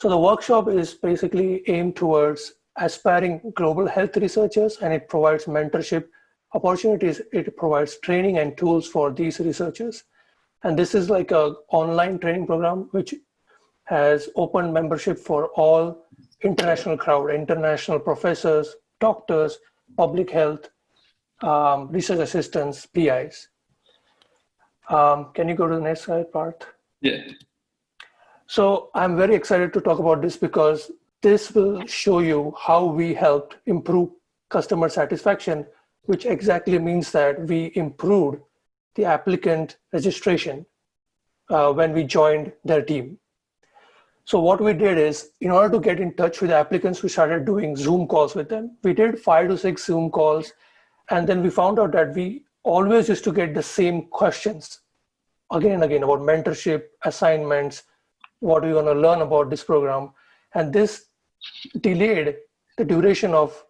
So the workshop is basically aimed towards aspiring global health researchers, and it provides mentorship opportunities. It provides training and tools for these researchers. And this is like an online training program, which has open membership for all international crowd, international professors, doctors, public health, research assistants, PIs. Can you go to the next slide, Parth? Yeah. So I'm very excited to talk about this because this will show you how we helped improve customer satisfaction, which exactly means that we improved the applicant registration when we joined their team. So what we did is, in order to get in touch with the applicants, we started doing Zoom calls with them. We did 5 to 6 Zoom calls, and then we found out that we always used to get the same questions again and again about mentorship, assignments, what are you going to learn about this program. And this delayed the duration of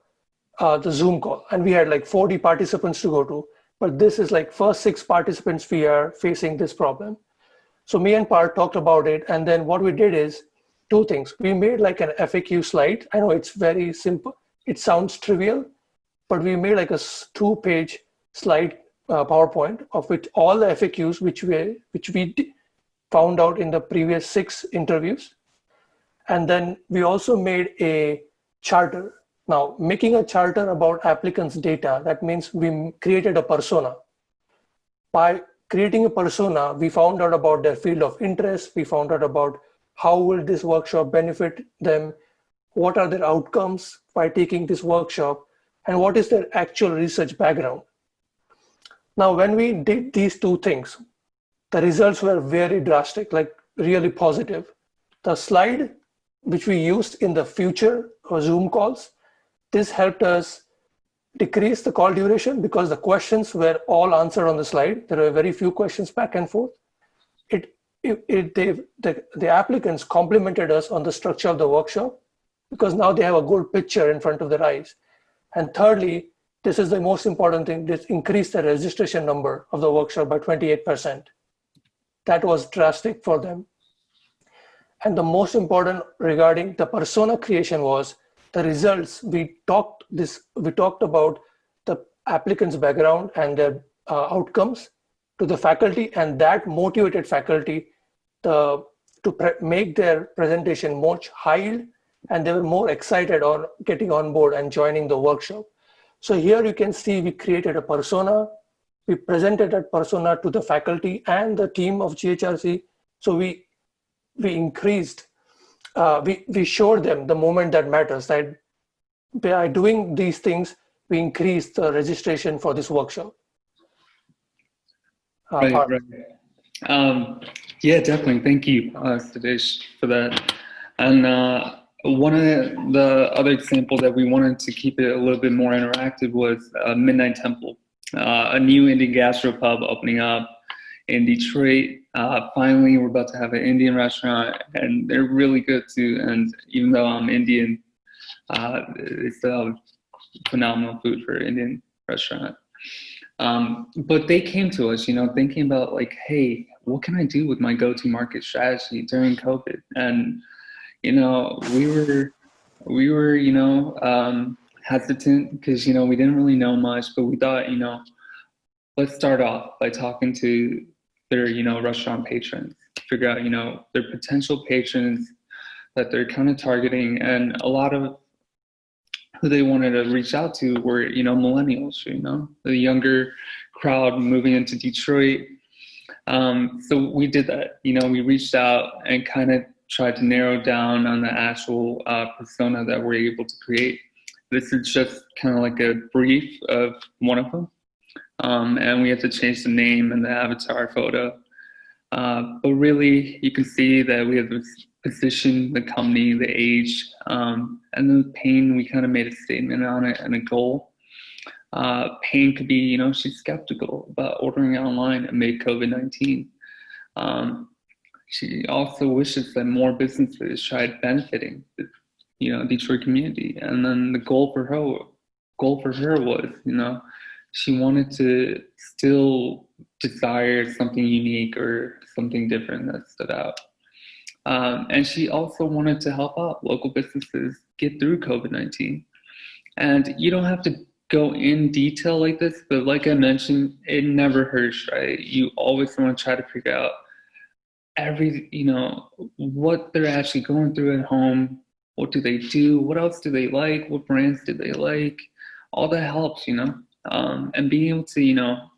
the Zoom call. And we had like 40 participants to go to, but this is like first 6 participants we are facing this problem. So me and Parth talked about it. And then what we did is 2 things. We made like an FAQ slide. I know it's very simple. It sounds trivial, but we made like a 2-page slide PowerPoint of which all the FAQs which we found out in the previous 6 interviews. And then we also made a charter. Now, making a charter about applicants' data, that means we created a persona. By creating a persona, we found out about their field of interest. We found out about how will this workshop benefit them, what are their outcomes by taking this workshop, and what is their actual research background. Now, when we did these 2 things, the results were very drastic, like really positive. The slide which we used in the future Zoom calls, this helped us decrease the call duration because the questions were all answered on the slide. There were very few questions back and forth. The applicants complimented us on the structure of the workshop because now they have a good picture in front of their eyes. And thirdly, this is the most important thing, this increased the registration number of the workshop by 28%. That was drastic for them. And the most important regarding the persona creation was the results. We talked about the applicant's background and their outcomes to the faculty, and that motivated faculty to make their presentation much higher, and they were more excited on getting on board and joining the workshop. So here you can see we created a persona. We presented that persona to the faculty and the team of GHRC. So we increased, we showed them the moment that matters, that by doing these things, we increased the registration for this workshop. Right. Yeah, definitely. Thank you, Sadish, for that. And one of the other example that we wanted to keep it a little bit more interactive was Midnight Temple, a new Indian gastropub opening up in Detroit. Finally, we're about to have an Indian restaurant, and they're really good too. And even though I'm Indian, they still have phenomenal food for an Indian restaurant. But they came to us, thinking about like, hey, what can I do with my go-to market strategy during COVID? And, you know, we were, hesitant because, we didn't really know much, but we thought, let's start off by talking to their, restaurant patrons, figure out, their potential patrons that they're kind of targeting. And a lot of who they wanted to reach out to were, millennials, the younger crowd moving into Detroit. So we did that, we reached out and kind of tried to narrow down on the actual persona that we're able to create. This is just kind of like a brief of one of them. And we had to change the name and the avatar photo. But really, you can see that we have this position, the company, the age, and the pain. We kind of made a statement on it and a goal. Pain could be, she's skeptical about ordering online amid COVID-19. She also wishes that more businesses tried benefiting the, Detroit community. And then the goal for her was, she wanted to still desire something unique or something different that stood out. And she also wanted to help out local businesses get through COVID-19. And you don't have to go in detail like this, but like I mentioned, it never hurts, right? You always want to try to figure out what they're actually going through at home. What do they do? What else do they like? What brands do they like? All that helps, and being able to,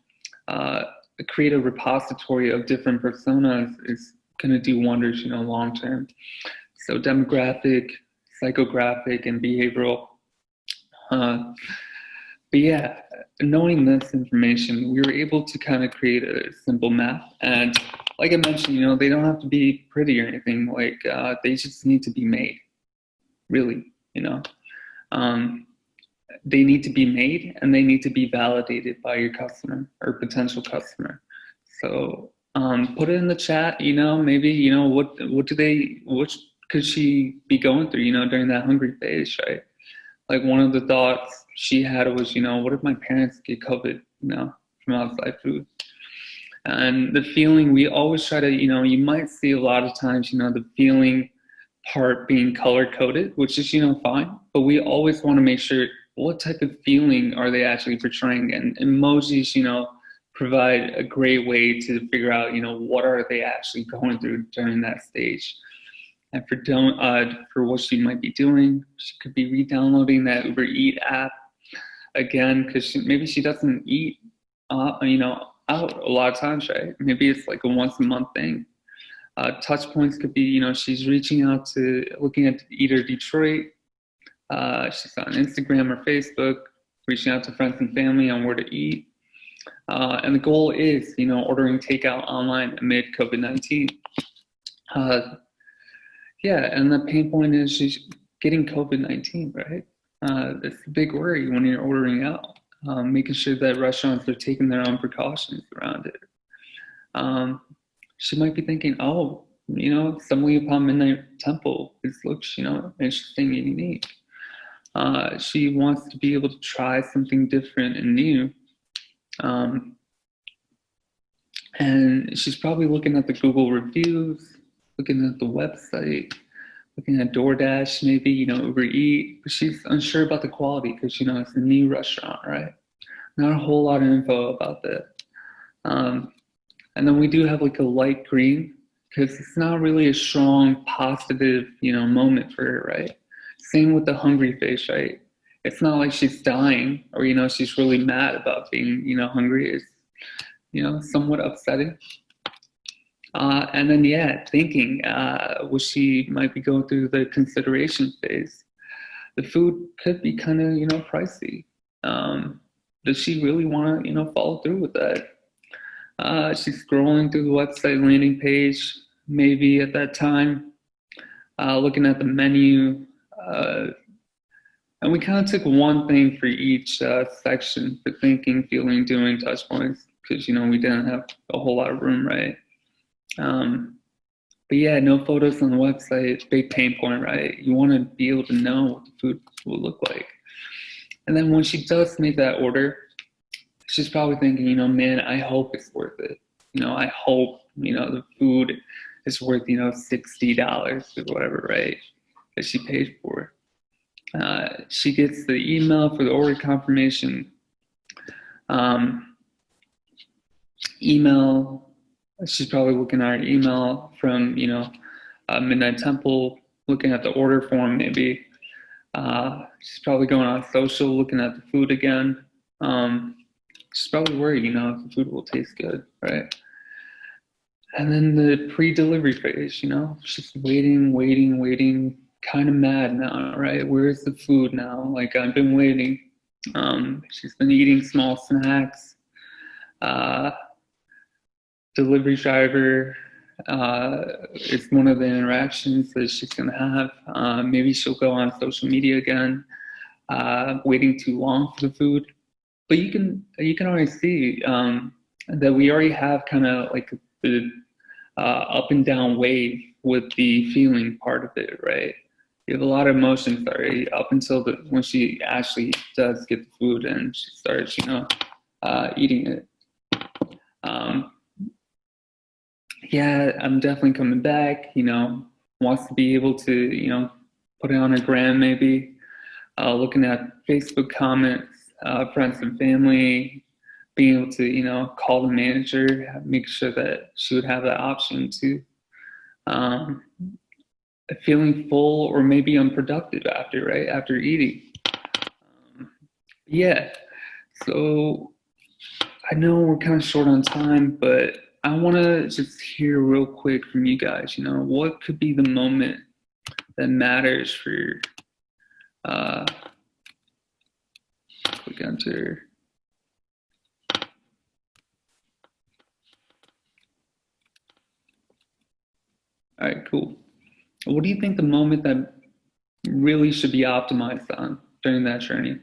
create a repository of different personas is going to do wonders, long term. So demographic, psychographic, and behavioral. But yeah, knowing this information, we were able to kind of create a simple map. And like I mentioned, they don't have to be pretty or anything. Like they just need to be made, really. They need to be made and they need to be validated by your customer or potential customer. So put it in the chat. Maybe what could she be going through? During that hungry phase, right? Like one of the thoughts she had was, what if my parents get COVID, from outside food? And the feeling, we always try to, you might see a lot of times, the feeling part being color coded, which is, fine. But we always want to make sure what type of feeling are they actually portraying? And emojis, provide a great way to figure out, what are they actually going through during that stage. And for what she might be doing, she could be re-downloading that Uber Eat app again, because maybe she doesn't eat, out a lot of times, right? Maybe it's like a once a month thing. Touch points could be, she's reaching out to, looking at either Detroit, she's on Instagram or Facebook, reaching out to friends and family on where to eat. And the goal is, ordering takeout online amid COVID-19. Yeah, and the pain point is she's getting COVID-19, right? It's a big worry when you're ordering out, making sure that restaurants are taking their own precautions around it. She might be thinking, oh, stumbling upon Midnight Temple, this looks, interesting and unique. She wants to be able to try something different and new. And she's probably looking at the Google reviews, looking at the website, looking at DoorDash, maybe, Uber Eat, but she's unsure about the quality because, it's a new restaurant, right? Not a whole lot of info about that. And then we do have like a light green because it's not really a strong positive, moment for her, right? Same with the hungry face, right? It's not like she's dying or, she's really mad about being, hungry. It's, somewhat upsetting. And then, thinking what she might be going through the consideration phase. The food could be kind of, pricey. Does she really want to, follow through with that? She's scrolling through the website landing page, maybe at that time, looking at the menu. And we kind of took one thing for each section for thinking, feeling, doing, touch points, because, we didn't have a whole lot of room, right? But yeah, no photos on the website, big pain point, right? You want to be able to know what the food will look like. And then when she does make that order, she's probably thinking, man, I hope it's worth it. I hope, the food is worth, $60 or whatever, right? that she paid for. She gets the email for the order confirmation. Email, she's probably looking at her email from, Midnight Temple, looking at the order form maybe. She's probably going on social, looking at the food again. She's probably worried, if the food will taste good, right? And then the pre-delivery phase, she's waiting, kind of mad now, right? Where's the food now? Like, I've been waiting. She's been eating small snacks. Delivery driver is one of the interactions that she's going to have. Maybe she'll go on social media again, waiting too long for the food. But you can already see that we already have kind of like the up and down wave with the feeling part of it, right? You have a lot of emotions already up until when she actually does get the food and she starts, eating it. Yeah, I'm definitely coming back, wants to be able to, put it on her gram maybe, looking at Facebook comments, friends and family, being able to, call the manager, make sure that she would have that option to feeling full or maybe unproductive after, right? After eating. Yeah, so I know we're kind of short on time, but I want to just hear real quick from you guys, what could be the moment that matters for click enter. All right, cool. What do you think the moment that really should be optimized on during that journey?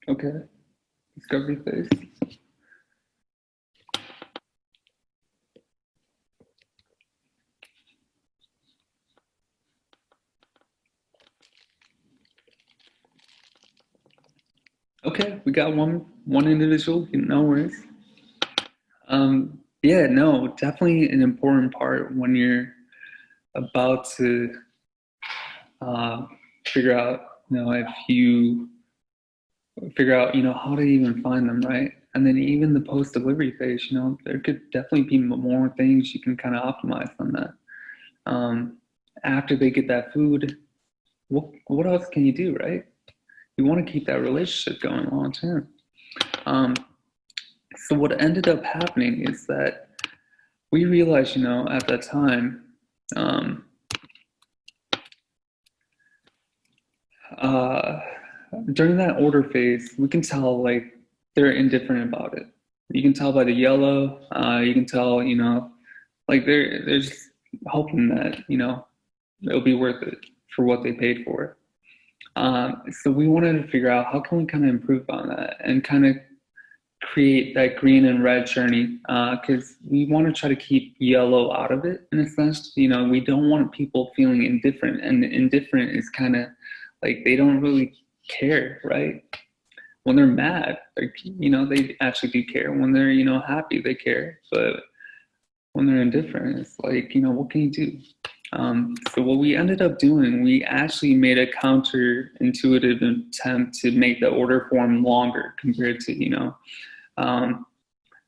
Okay, discovery phase. Okay, we got one individual, no worries. Yeah, no, definitely an important part when you're about to figure out, if you figure out, how to even find them, right? And then even the post-delivery phase, there could definitely be more things you can kind of optimize on that. After they get that food, what else can you do, right? You want to keep that relationship going long term. So what ended up happening is that we realized, at that time, during that order phase, we can tell like they're indifferent about it. You can tell by the yellow. You can tell, like they're just hoping that it'll be worth it for what they paid for. So we wanted to figure out how can we kind of improve on that and kind of create that green and red journey, because we want to try to keep yellow out of it in a sense. We don't want people feeling indifferent, and indifferent is kind of like they don't really care, right? When they're mad, like, they actually do care. When they're happy, they care. But when they're indifferent, it's like, what can you do? So what we ended up doing, we actually made a counterintuitive attempt to make the order form longer compared to,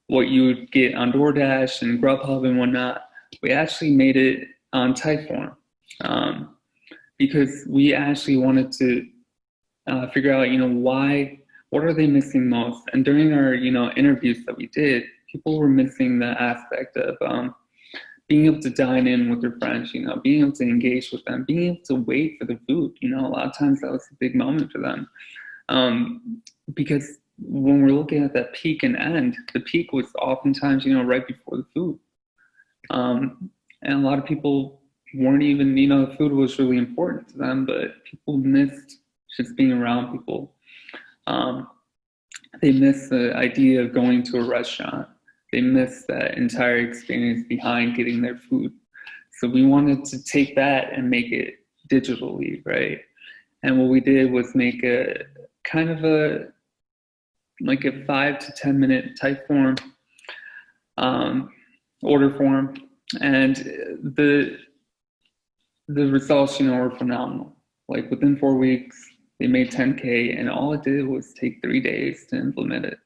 what you would get on DoorDash and Grubhub and whatnot. We actually made it on type form because we actually wanted to figure out, what are they missing most? And during our, interviews that we did, people were missing the aspect of being able to dine in with their friends, being able to engage with them, being able to wait for the food. A lot of times that was a big moment for them. Because when we're looking at that peak and end, the peak was oftentimes, right before the food. And a lot of people weren't even, the food was really important to them, but people missed just being around people. They miss the idea of going to a restaurant. They miss that entire experience behind getting their food. So we wanted to take that and make it digitally, right? And what we did was make a kind of like a 5 to 10 minute type form, order form, and the results, were phenomenal. Like within 4 weeks, they made 10K, and all it did was take 3 days to implement it.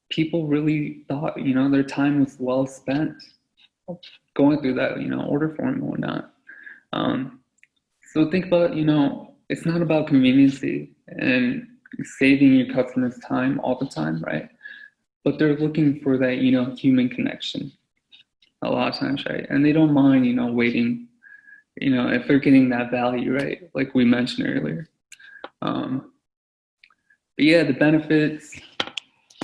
People really thought, their time was well spent going through that, order form and whatnot. So think about, it's not about conveniency and saving your customers time all the time, right? But they're looking for that, human connection a lot of times, right? And they don't mind, waiting, if they're getting that value, right? Like we mentioned earlier. But yeah, the benefits,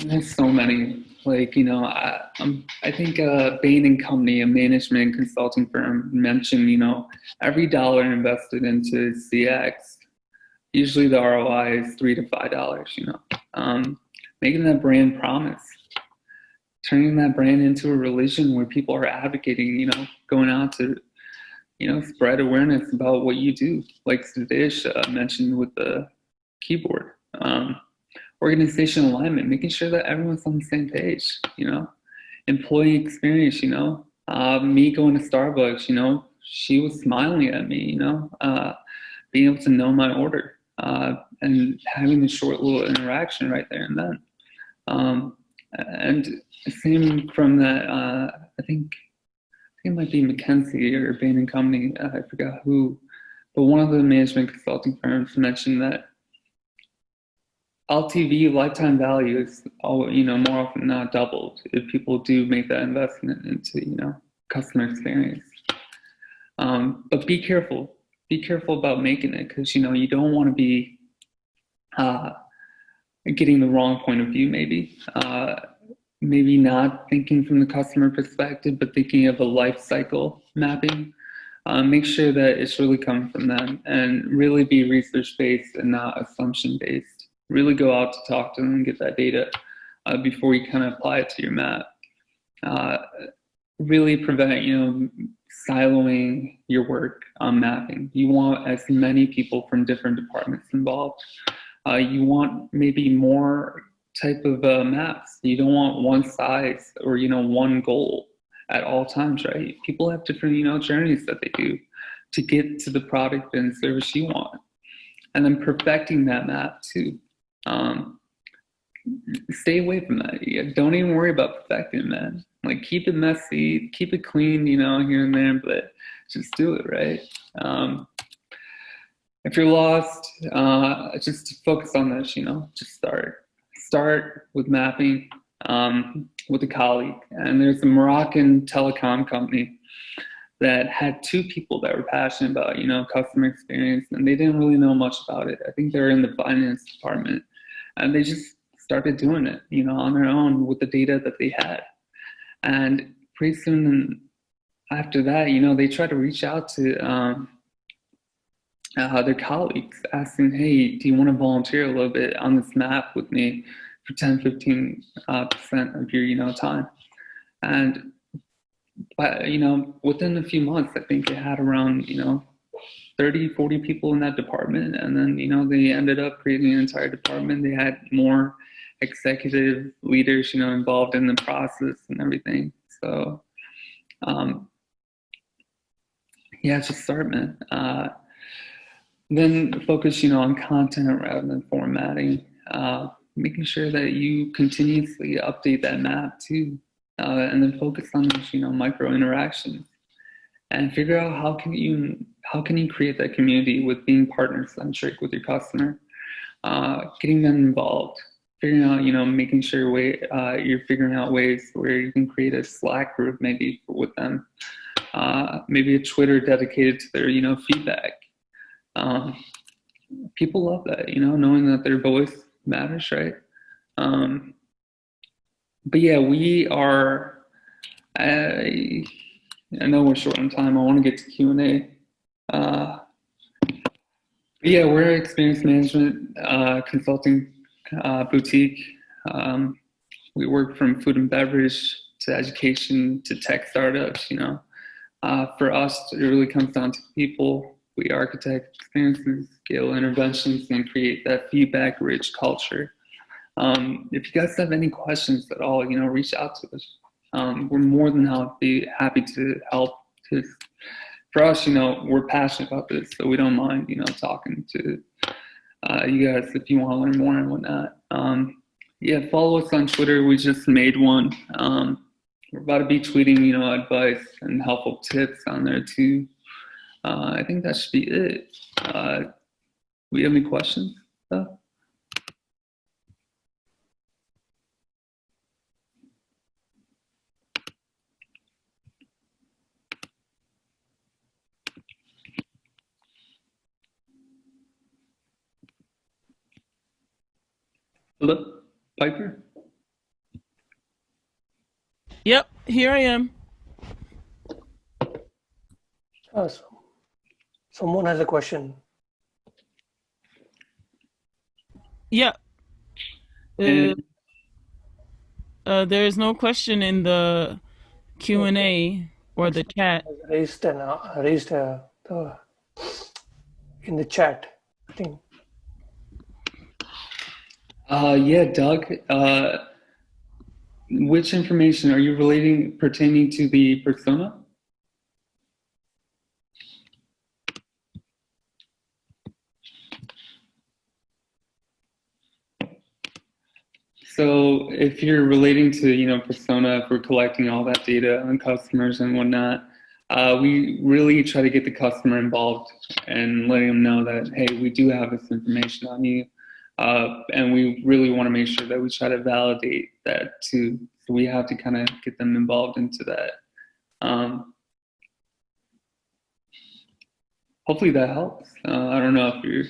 there's so many. Like, I think Bain & Company, a management consulting firm, mentioned, every dollar invested into CX, usually the ROI is $3 to $5, making that brand promise, turning that brand into a religion where people are advocating, going out to, spread awareness about what you do, like Sadish mentioned with the keyboard. Organization alignment, making sure that everyone's on the same page, employee experience, me going to Starbucks, she was smiling at me, being able to know my order, and having a short little interaction right there and then. And same from that, I think it might be McKinsey or Bain & Company, I forgot who, but one of the management consulting firms mentioned that LTV, lifetime value, is more often than not doubled if people do make that investment into customer experience. But be careful about making it, because you don't want to be getting the wrong point of view. Maybe not thinking from the customer perspective, but thinking of a life cycle mapping. Make sure that it's really coming from them, and really be research based and not assumption based. Really go out to talk to them and get that data before you kind of apply it to your map. Really prevent, siloing your work on mapping. You want as many people from different departments involved. You want maybe more type of maps. You don't want one size or, one goal at all times, right? People have different, journeys that they do to get to the product and service you want. And then perfecting that map too. Stay away from that. Don't even worry about perfecting, man. Like, keep it messy, keep it clean, here and there, but just do it, right? If you're lost, just focus on this, just start with mapping with a colleague. And there's a Moroccan telecom company that had 2 people that were passionate about, customer experience, and they didn't really know much about it. I think they were in the finance department, and they just started doing it, on their own with the data that they had. And pretty soon after that, they tried to reach out to their colleagues, asking, hey, do you want to volunteer a little bit on this map with me for 10-15% of your, time? And but, within a few months, I think it had around, 30-40 people in that department. And then, they ended up creating an entire department. They had more executive leaders, involved in the process and everything. So, yeah, just start, man. Then focus, on content rather than formatting. Making sure that you continuously update that map too. And then focus on those, micro interactions, and figure out how can you create that community with being partner centric with your customer, getting them involved, figuring out, making sure you're figuring out ways where you can create a Slack group maybe with them, maybe a Twitter dedicated to their, feedback. People love that, knowing that their voice matters, right? But yeah, we are, I know we're short on time. I want to get to Q&A. But yeah, we're an experience management consulting boutique. We work from food and beverage to education to tech startups, you know. For us, it really comes down to people. We architect experiences, scale interventions, and create that feedback-rich culture. If you guys have any questions at all, you know, reach out to us. We're more than happy to help. Because for us, you know, we're passionate about this, so we don't mind, you know, talking to you guys if you want to learn more and whatnot. Yeah, follow us on Twitter. We just made one. We're about to be tweeting, you know, advice and helpful tips on there too. I think that should be it. We have any questions though? Hello, Piper? Yep, here I am. So someone has a question. Yeah. And There is no question in the Q&A or the chat. Raised in the chat, I think. yeah, Doug, which information are you pertaining to the persona? So if you're relating to, you know, persona, if we're collecting all that data on customers and whatnot, we really try to get the customer involved and letting them know that, hey, we do have this information on you. And we really want to make sure that we try to validate that too. So we have to kind of get them involved into that. Hopefully that helps. I don't know if you're...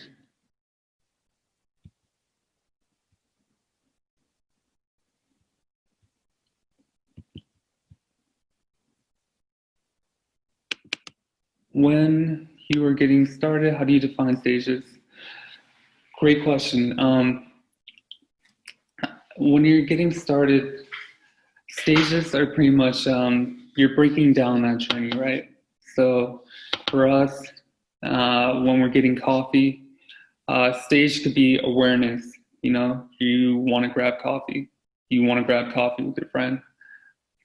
When you are getting started, how do you define stages? Great question. When you're getting started, stages are pretty much, you're breaking down that journey, right? So for us, when we're getting coffee, stage could be awareness. You know, you want to grab coffee. You want to grab coffee with your friend.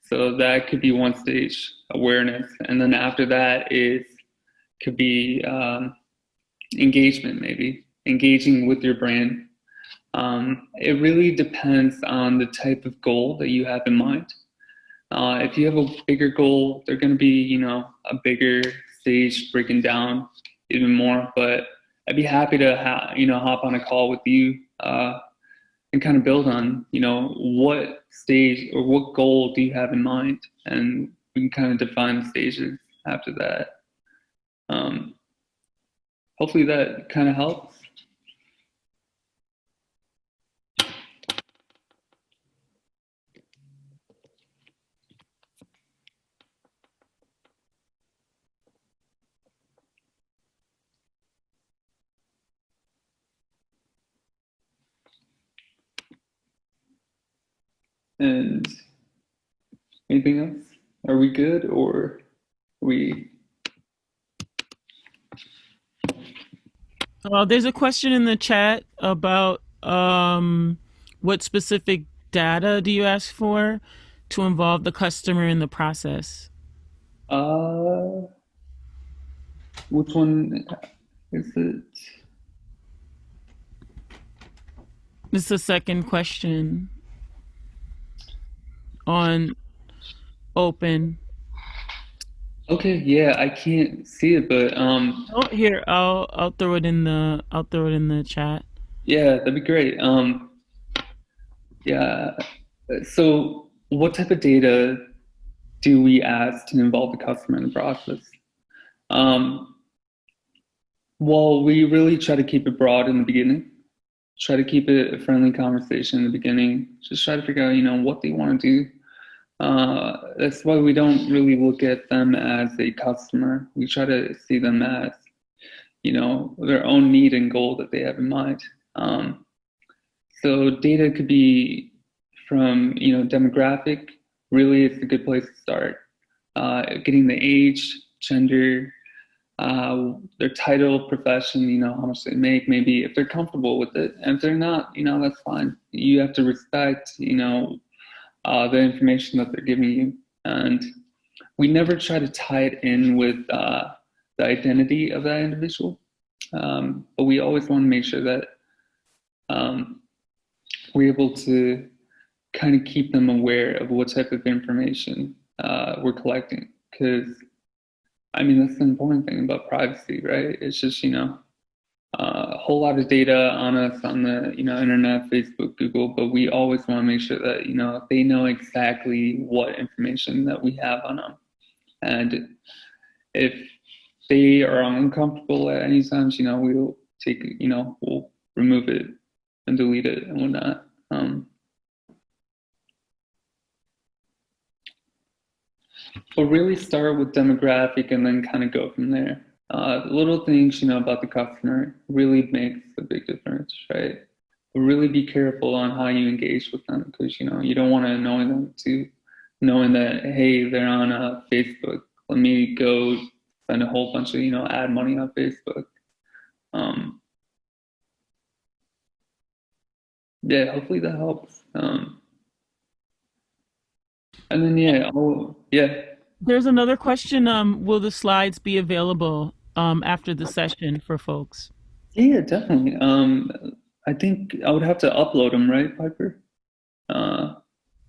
So that could be one stage, awareness. And then after that could be engagement, maybe engaging with your brand. It really depends on the type of goal that you have in mind. If you have a bigger goal, they're going to be, you know, a bigger stage breaking down even more. But I'd be happy to, you know, hop on a call with you and kind of build on, you know, what stage or what goal do you have in mind, and we can kind of define the stages after that. Hopefully that kind of helps. And anything else? Are we good, or are we? There's a question in the chat about what specific data do you ask for to involve the customer in the process? Which one is it? It's the second question on open. Okay, yeah, I can't see it, but Oh, here, I'll throw it in the chat. yeah, that'd be great. Yeah. So, what type of data do we ask to involve the customer in the process? Well, we really try to keep it broad in the beginning. Try to keep it a friendly conversation in the beginning. Just try to figure out, you know, what they want to do. That's why we don't really look at them as a customer. We try to see them as, you know, their own need and goal that they have in mind. So data could be from, you know, demographic, really it's a good place to start. Getting the age, gender, their title, profession, how much they make, maybe if they're comfortable with it. And if they're not, that's fine. You have to respect, the information that they're giving you. And we never try to tie it in with the identity of that individual. But we always want to make sure that we're able to kind of keep them aware of what type of information we're collecting. Because, that's the important thing about privacy, right? It's just, a whole lot of data on us on the, internet, Facebook, Google, but we always want to make sure that, they know exactly what information that we have on them. And if they are uncomfortable at any times, we'll take, we'll remove it and delete it and whatnot. But really start with demographic and then kind of go from there. Little things, about the customer really makes a big difference, right? But really be careful on how you engage with them because, you don't want to annoy them to knowing that, hey, they're on Facebook. Let me go spend a whole bunch of, ad money on Facebook. Yeah, hopefully that helps. And then, yeah. There's another question. Will the slides be available after the session for folks? Yeah, definitely. I think I would have to upload them, right, Piper?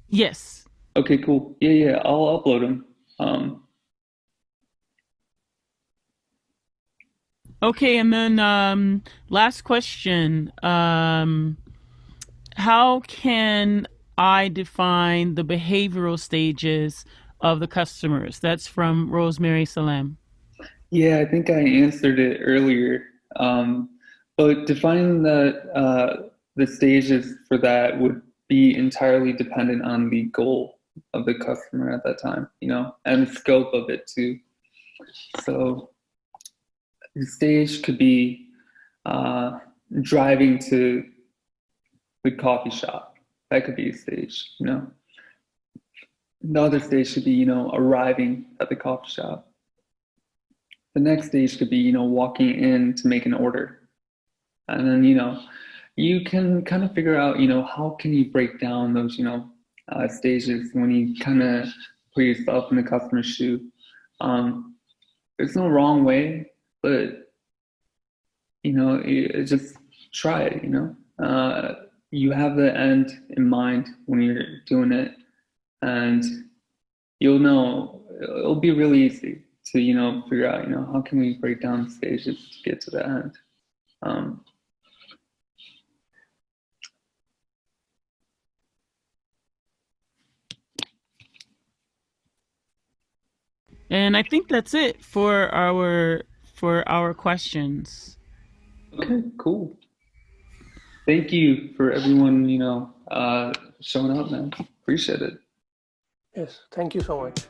Yes. Okay, cool. Yeah, I'll upload them. Okay, and then last question. How can I define the behavioral stages of the customers? That's from Rosemary Salem. Yeah, I think I answered it earlier. But defining the stages for that would be entirely dependent on the goal of the customer at that time, and the scope of it too. So the stage could be driving to the coffee shop. That could be a stage, The other stage should be, arriving at the coffee shop. The next stage could be, walking in to make an order. And then, you can kind of figure out, how can you break down those, stages when you kind of put yourself in the customer's shoe. There's no wrong way, but, just try it, you have the end in mind when you're doing it, and you'll know it'll be really easy to figure out how can we break down the stages to get to the end. And I think that's it for our questions. Okay, cool. Thank you for everyone showing up, man. Appreciate it. Yes, thank you so much.